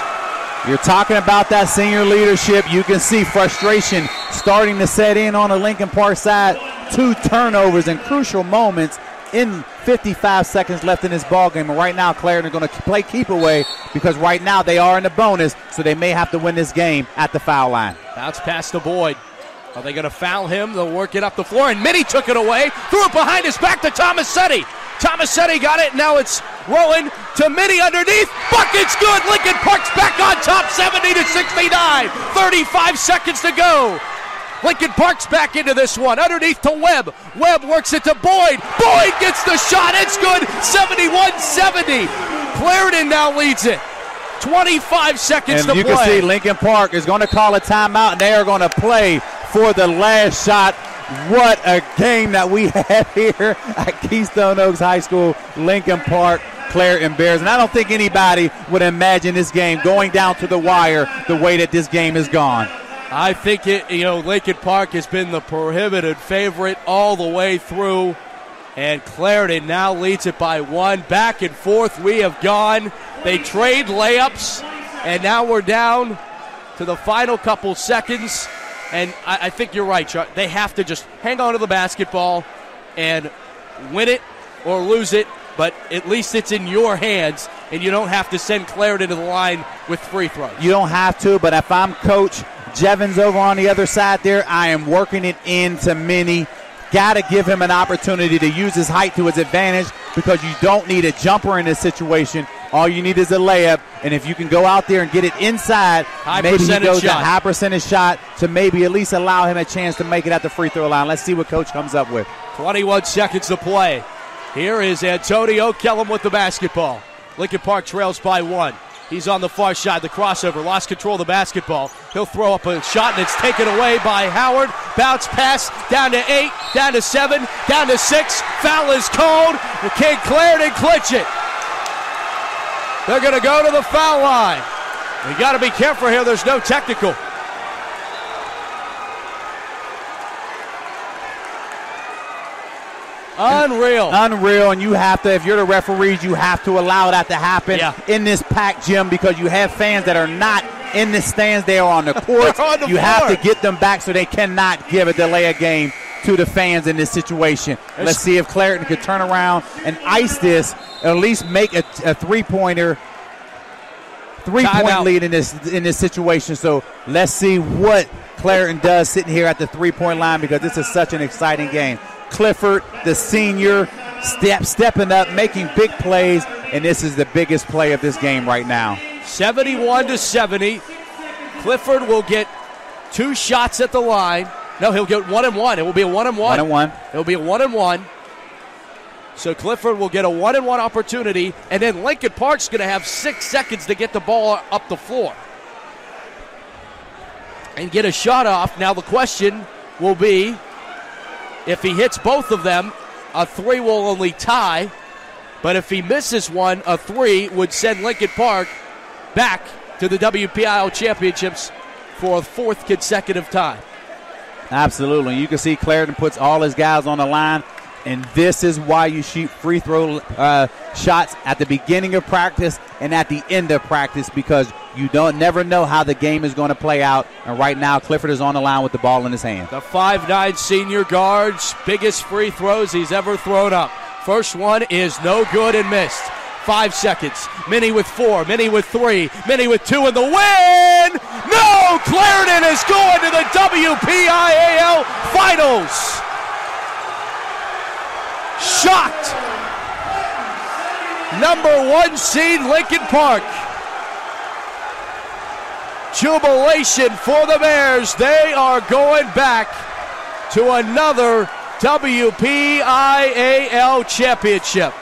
You're talking about that senior leadership. You can see frustration starting to set in on the Lincoln Park side. 2 turnovers in crucial moments in 55 seconds left in this ball game. And right now, Clairton are going to play keep away because right now they are in the bonus, so they may have to win this game at the foul line. Bounce pass to Boyd. Are they going to foul him? They'll work it up the floor, and Minnie took it away. Threw it behind his back to Tomasetti. Tomasetti got it. Now it's Rowan to Minnie underneath. Bucket's good. Lincoln Park's back on top, 70-69. 35 seconds to go. Lincoln Park's back into this one. Underneath to Webb. Webb works it to Boyd. Boyd gets the shot. It's good. 71-70. Clairton now leads it. 25 seconds to play. And you can see Lincoln Park is going to call a timeout, and they are going to play for the last shot. What a game that we have here at Keystone Oaks High School. Lincoln Park, Clairton Bears. And I don't think anybody would imagine this game going down to the wire the way that this game has gone. I think Lincoln Park has been the prohibited favorite all the way through, and Clairton now leads it by 1. Back and forth we have gone. They trade layups, and now we're down to the final couple seconds, and I think you're right, Chuck. They have to just hang on to the basketball and win it or lose it, but at least it's in your hands, and you don't have to send Clairton to the line with free throws. You don't have to, but if I'm Coach Jevons over on the other side there, I am working it into Minnie. Got to give him an opportunity to use his height to his advantage because you don't need a jumper in this situation. All you need is a layup, and if you can go out there and get it inside, maybe he goes a high percentage shot to maybe at least allow him a chance to make it at the free throw line. Let's see what Coach comes up with. 21 seconds to play. Here is Antonio Kellum with the basketball. Lincoln Park trails by 1. He's on the far side, the crossover, lost control of the basketball. He'll throw up a shot, and it's taken away by Howard. Bounce pass down to 8, down to 7, down to 6. Foul is called. Can Clairton clinch it? They're going to go to the foul line. We got to be careful here. There's no technical. Unreal, and you have to, if you're the referees, you have to allow that to happen in this packed gym because you have fans that are not in the stands. They are on the court. On the floor. Have to get them back so they cannot give a delay of game to the fans in this situation. Let's see if Clairton could turn around and ice this, or at least make a three-point lead in this situation. So let's see what Clairton does sitting here at the three-point line because this is such an exciting game. Clifford, the senior, stepping up, making big plays, and this is the biggest play of this game right now. 71-70. Clifford will get 2 shots at the line. No, he'll get 1 and 1. It will be a 1 and 1. 1 and 1. It will be a 1 and 1. So Clifford will get a 1 and 1 opportunity, and then Lincoln Park's going to have 6 seconds to get the ball up the floor. and get a shot off. Now the question will be, if he hits both of them, a 3 will only tie. But if he misses one, a 3 would send Lincoln Park back to the WPIAL Championships for a 4th consecutive time. Absolutely. You can see Clairton puts all his guys on the line, and this is why you shoot free throw shots at the beginning of practice and at the end of practice, because you never know how the game is going to play out. And right now, Clifford is on the line with the ball in his hand. The 5'9" senior guard's biggest free throws he's ever thrown up. First one is no good and missed. 5 seconds. Minnie with 4, Minnie with 3, Minnie with 2 in the win! No! Clairton is going to the WPIAL Finals! Shocked! Number 1 seed Lincoln Park. Jubilation for the Bears. They are going back to another WPIAL Championship.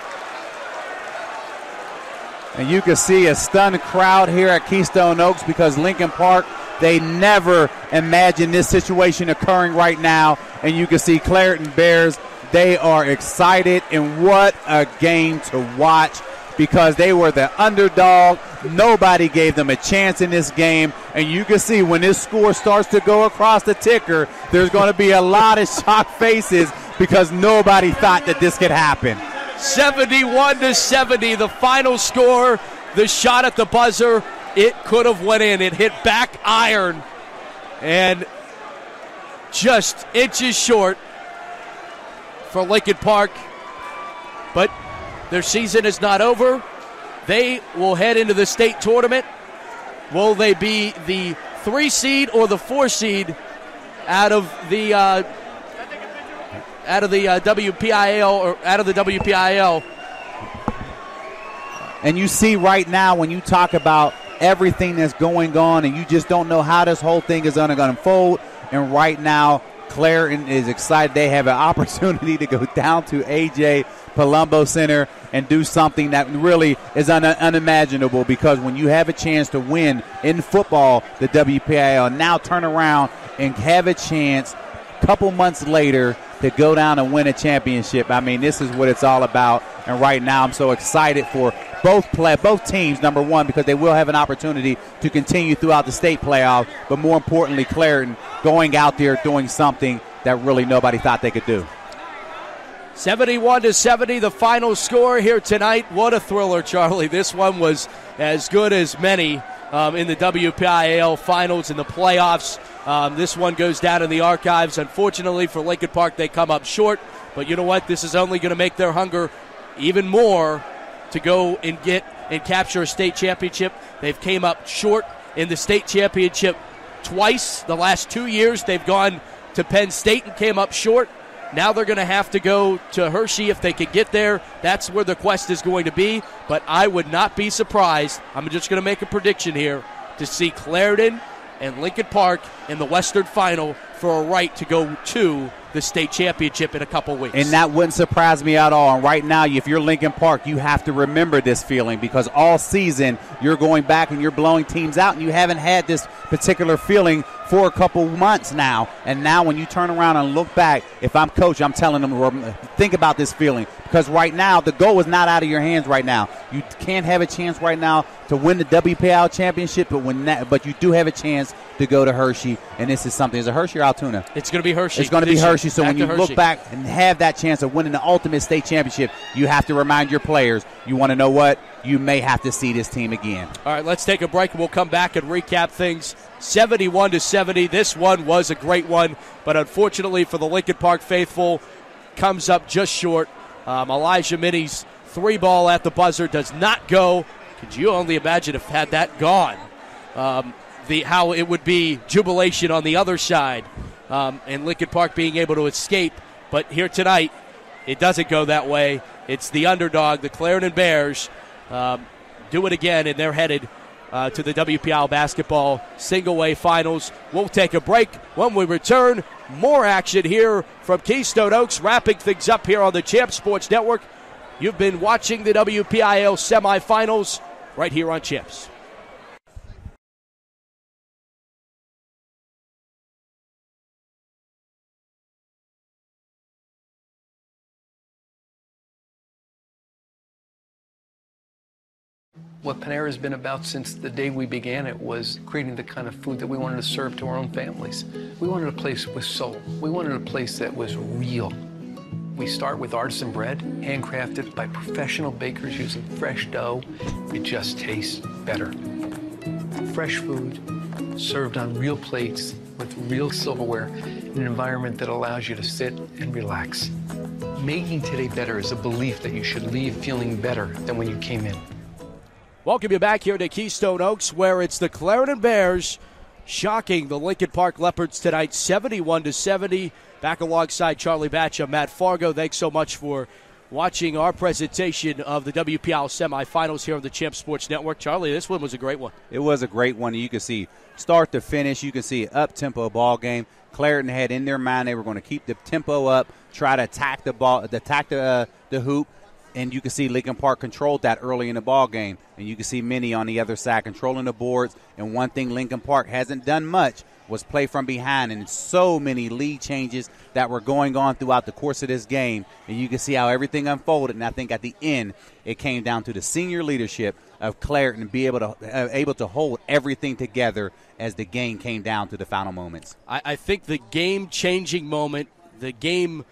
And you can see a stunned crowd here at Keystone Oaks, because Lincoln Park, they never imagined this situation occurring right now. And you can see Clairton Bears, they are excited, and what a game to watch, because they were the underdog. Nobody gave them a chance in this game. And you can see when this score starts to go across the ticker, there's going to be a lot of shocked faces, because nobody thought that this could happen. 71-70, the final score. The shot at the buzzer, it could have went in. It hit back iron and just inches short for Lincoln Park. But their season is not over. They will head into the state tournament. Will they be the 3 seed or the 4 seed out of the WPIAL or out of the WPIAL? And you see right now, when you talk about everything that's going on, and you just don't know how this whole thing is going to unfold. And right now, Clairton is excited. They have an opportunity to go down to A.J. Palumbo Center and do something that really is unimaginable, because when you have a chance to win in football, the WPIAL, now turn around and have a chance a couple months later to go down and win a championship. I mean, this is what it's all about. And right now, I'm so excited for both teams, number one, because they will have an opportunity to continue throughout the state playoff, but more importantly, Clairton going out there doing something that really nobody thought they could do. 71-70, the final score here tonight. What a thriller, Charlie. This one was as good as many in the WPIAL finals and the playoffs. This one goes down in the archives. Unfortunately for Lincoln Park, they come up short. But you know what? This is only going to make their hunger even more to go and get and capture a state championship. They've came up short in the state championship twice. The last 2 years, they've gone to Penn State and came up short. Now they're going to have to go to Hershey if they can get there. That's where the quest is going to be. But I would not be surprised, I'm just going to make a prediction here, to see Clairton and Lincoln Park in the Western Final for a right to go to the state championship in a couple weeks. And that wouldn't surprise me at all. And right now, if you're Lincoln Park, you have to remember this feeling, because all season you're going back and you're blowing teams out, and you haven't had this particular feeling for a couple months now. And now when you turn around and look back, if I'm coach, I'm telling them, think about this feeling, because right now the goal is not out of your hands right now. You can't have a chance right now to win the WPIAL championship, but you do have a chance to go to Hershey. And this is something. Is it Hershey or Altoona? It's going to be Hershey. It's going to be Hershey. So when you look back and have that chance of winning the ultimate state championship, you have to remind your players, you want to know what? You may have to see this team again. All right, let's take a break, and we'll come back and recap things. 71-70. This one was a great one, but unfortunately for the Lincoln Park faithful, comes up just short. Elijah Minnie's 3-ball at the buzzer does not go. Could you only imagine if had that gone? How it would be jubilation on the other side, and Lincoln Park being able to escape. But here tonight, it doesn't go that way. It's the underdog, the Clairton Bears, do it again, and they're headed to the WPIAL basketball single-way finals. We'll take a break. When we return, more action here from Keystone Oaks, wrapping things up here on the Champ Sports Network. You've been watching the WPIAL semifinals right here on Champs. What Panera has been about since the day we began it was creating the kind of food that we wanted to serve to our own families. We wanted a place with soul. We wanted a place that was real. We start with artisan bread, handcrafted by professional bakers using fresh dough. It just tastes better. Fresh food, served on real plates with real silverware in an environment that allows you to sit and relax. Making today better is a belief that you should leave feeling better than when you came in. Welcome you back here to Keystone Oaks, where it's the Clairton Bears shocking the Lincoln Park Leopards tonight, 71-70. Back alongside Charlie Batch, I'm Matt Fargo. Thanks so much for watching our presentation of the WPIAL semifinals here on the Champ Sports Network. Charlie, this one was a great one. It was a great one. You can see start to finish, you can see up-tempo ball game. Clairton had in their mind they were going to keep the tempo up, try to attack the ball, attack the hoop. And you can see Lincoln Park controlled that early in the ball game. And you can see Minnie on the other side controlling the boards. And one thing Lincoln Park hasn't done much was play from behind. And so many lead changes that were going on throughout the course of this game. And you can see how everything unfolded. And I think at the end, it came down to the senior leadership of Clairton be able to hold everything together as the game came down to the final moments. I think the game-changing moment, the game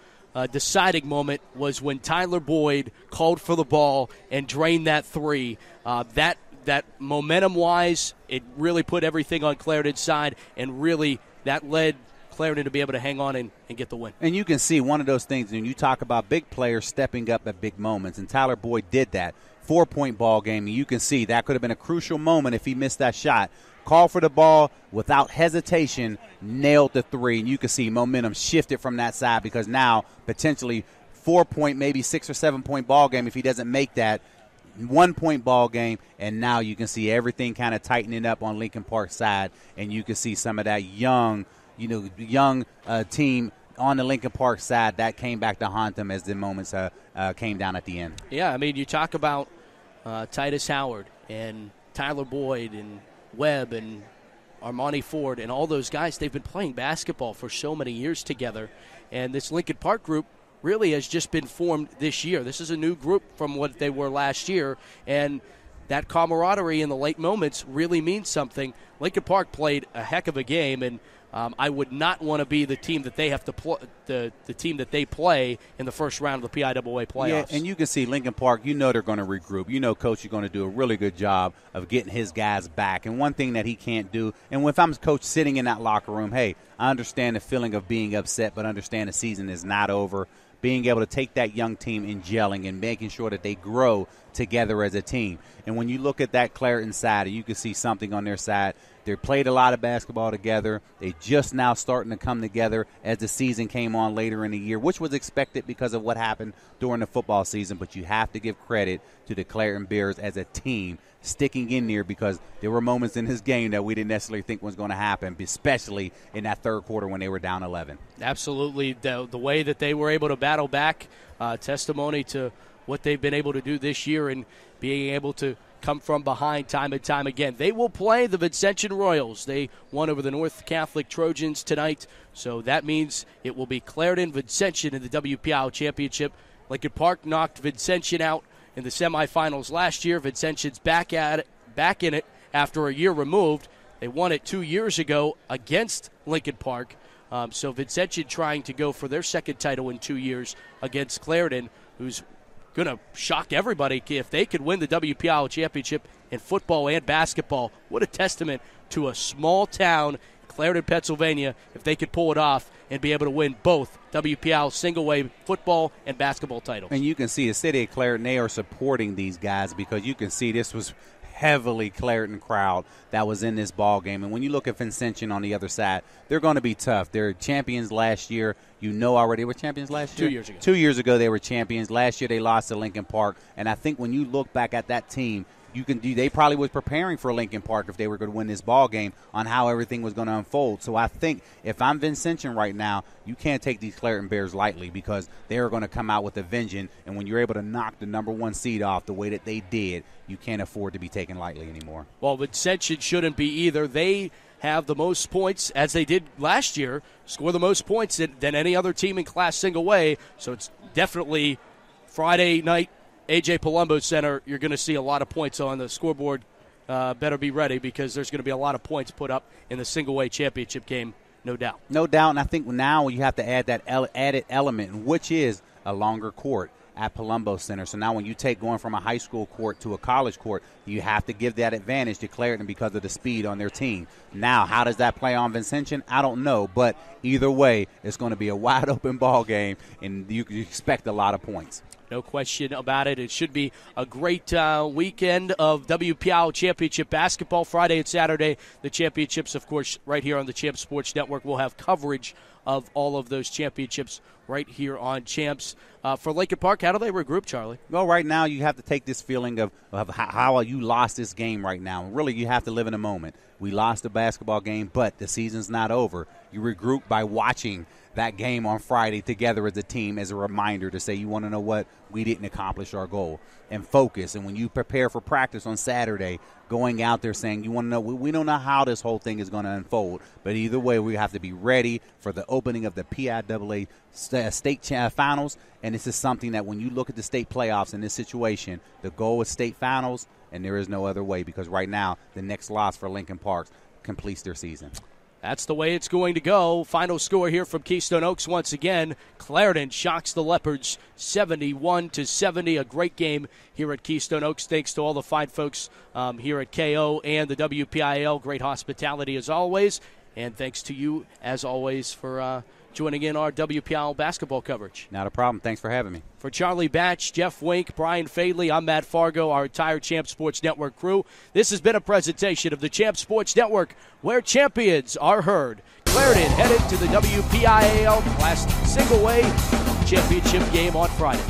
deciding moment was when Tyler Boyd called for the ball and drained that three. That momentum-wise, it really put everything on Clairton's side, and really that led Clairton to be able to hang on and get the win. And you can see one of those things when you talk about big players stepping up at big moments, and Tyler Boyd did that. 4-point ball game, and you can see that could have been a crucial moment if he missed that shot. Called for the ball without hesitation, nailed the three, and you can see momentum shifted from that side because now potentially 4-point, maybe 6 or 7-point ball game if he doesn't make that. 1-point ball game, and now you can see everything kind of tightening up on Lincoln Park's side, and you can see some of that young team on the Lincoln Park side that came back to haunt them as the moments came down at the end. Yeah, I mean, you talk about Titus Howard and Tyler Boyd and Webb and Armani Ford and all those guys. They've been playing basketball for so many years together, and this Lincoln Park group really has just been formed this year. This is a new group from what they were last year, and that camaraderie in the late moments really means something. Lincoln Park played a heck of a game, and I would not want to be the team that they have to the team that they play in the first round of the PIAA playoffs. Yeah, and you can see Lincoln Park, you know they're going to regroup. You know Coach is going to do a really good job of getting his guys back. And one thing that he can't do, and if I'm Coach sitting in that locker room, hey, I understand the feeling of being upset, but understand the season is not over. Being able to take that young team and gelling and making sure that they grow together as a team. And when you look at that Clairton side, you can see something on their side. They played a lot of basketball together. They just now starting to come together as the season came on later in the year, which was expected because of what happened during the football season. But you have to give credit to the Clairton Bears as a team sticking in there because there were moments in this game that we didn't necessarily think was going to happen, especially in that third quarter when they were down 11. Absolutely. The way that they were able to battle back, testimony to what they've been able to do this year and being able to come from behind time and time again. They will play the Vincentian Royals. They won over the North Catholic Trojans tonight, so that means it will be Clairton Vincentian in the WPIAL Championship. Lincoln Park knocked Vincentian out in the semifinals last year. Vincentian's back in it after a year removed. They won it 2 years ago against Lincoln Park. So Vincentian trying to go for their second title in 2 years against Clairton, who's going to shock everybody if they could win the WPIAL Championship in football and basketball. What a testament to a small town, Clairton, Pennsylvania, if they could pull it off and be able to win both WPIAL single-way football and basketball titles. And you can see the city of Clairton, they are supporting these guys because you can see this was heavily Clairton crowd that was in this ball game. And when you look at Vincentian on the other side, they're going to be tough. They're champions last year. You know already they were champions last year? 2 years ago. 2 years ago they were champions. Last year they lost to Lincoln Park. And I think when you look back at that team, they probably was preparing for Lincoln Park if they were going to win this ball game on how everything was going to unfold. So I think if I'm Vincentian right now, you can't take these Clairton Bears lightly because they're going to come out with a vengeance. And when you're able to knock the number one seed off the way that they did, you can't afford to be taken lightly anymore. Well, Vincentian shouldn't be either. They have the most points, as they did last year, score the most points than any other team in Class Single Way. So it's definitely Friday night A.J. Palumbo Center, you're going to see a lot of points on the scoreboard. Better be ready because there's going to be a lot of points put up in the single-way championship game, no doubt. No doubt, and I think now you have to add that added element, which is a longer court at Palumbo Center. So now when you take going from a high school court to a college court, you have to give that advantage to Clairton because of the speed on their team. Now, how does that play on Vincentian? I don't know, but either way, it's going to be a wide-open ball game, and you expect a lot of points. No question about it. It should be a great weekend of WPIAL Championship basketball. Friday and Saturday, the championships, of course, right here on the Champs Sports Network. We'll have coverage of all of those championships right here on Champs. For Lincoln Park, how do they regroup, Charlie? Well, right now you have to take this feeling of how you lost this game right now. Really, you have to live in a moment. We lost the basketball game, but the season's not over. You regroup by watching that game on Friday together as a team as a reminder to say, you want to know what? We didn't accomplish our goal. And focus. And when you prepare for practice on Saturday, going out there saying, you want to know, we don't know how this whole thing is going to unfold. But either way, we have to be ready for the opening of the PIAA state finals. And this is something that when you look at the state playoffs in this situation, the goal is state finals, and there is no other way because right now the next loss for Lincoln Park completes their season. That's the way it's going to go. Final score here from Keystone Oaks once again. Clairton shocks the Leopards 71-70. A great game here at Keystone Oaks. Thanks to all the fine folks here at KO and the WPIAL. Great hospitality as always. And thanks to you, as always, for joining in our WPIAL basketball coverage. Not a problem. Thanks for having me. For Charlie Batch, Jeff Wink, Brian Fadley, I'm Matt Fargo, our entire Champ Sports Network crew. This has been a presentation of the Champ Sports Network, where champions are heard. Clairton headed to the WPIAL Class Single-Way Championship game on Friday.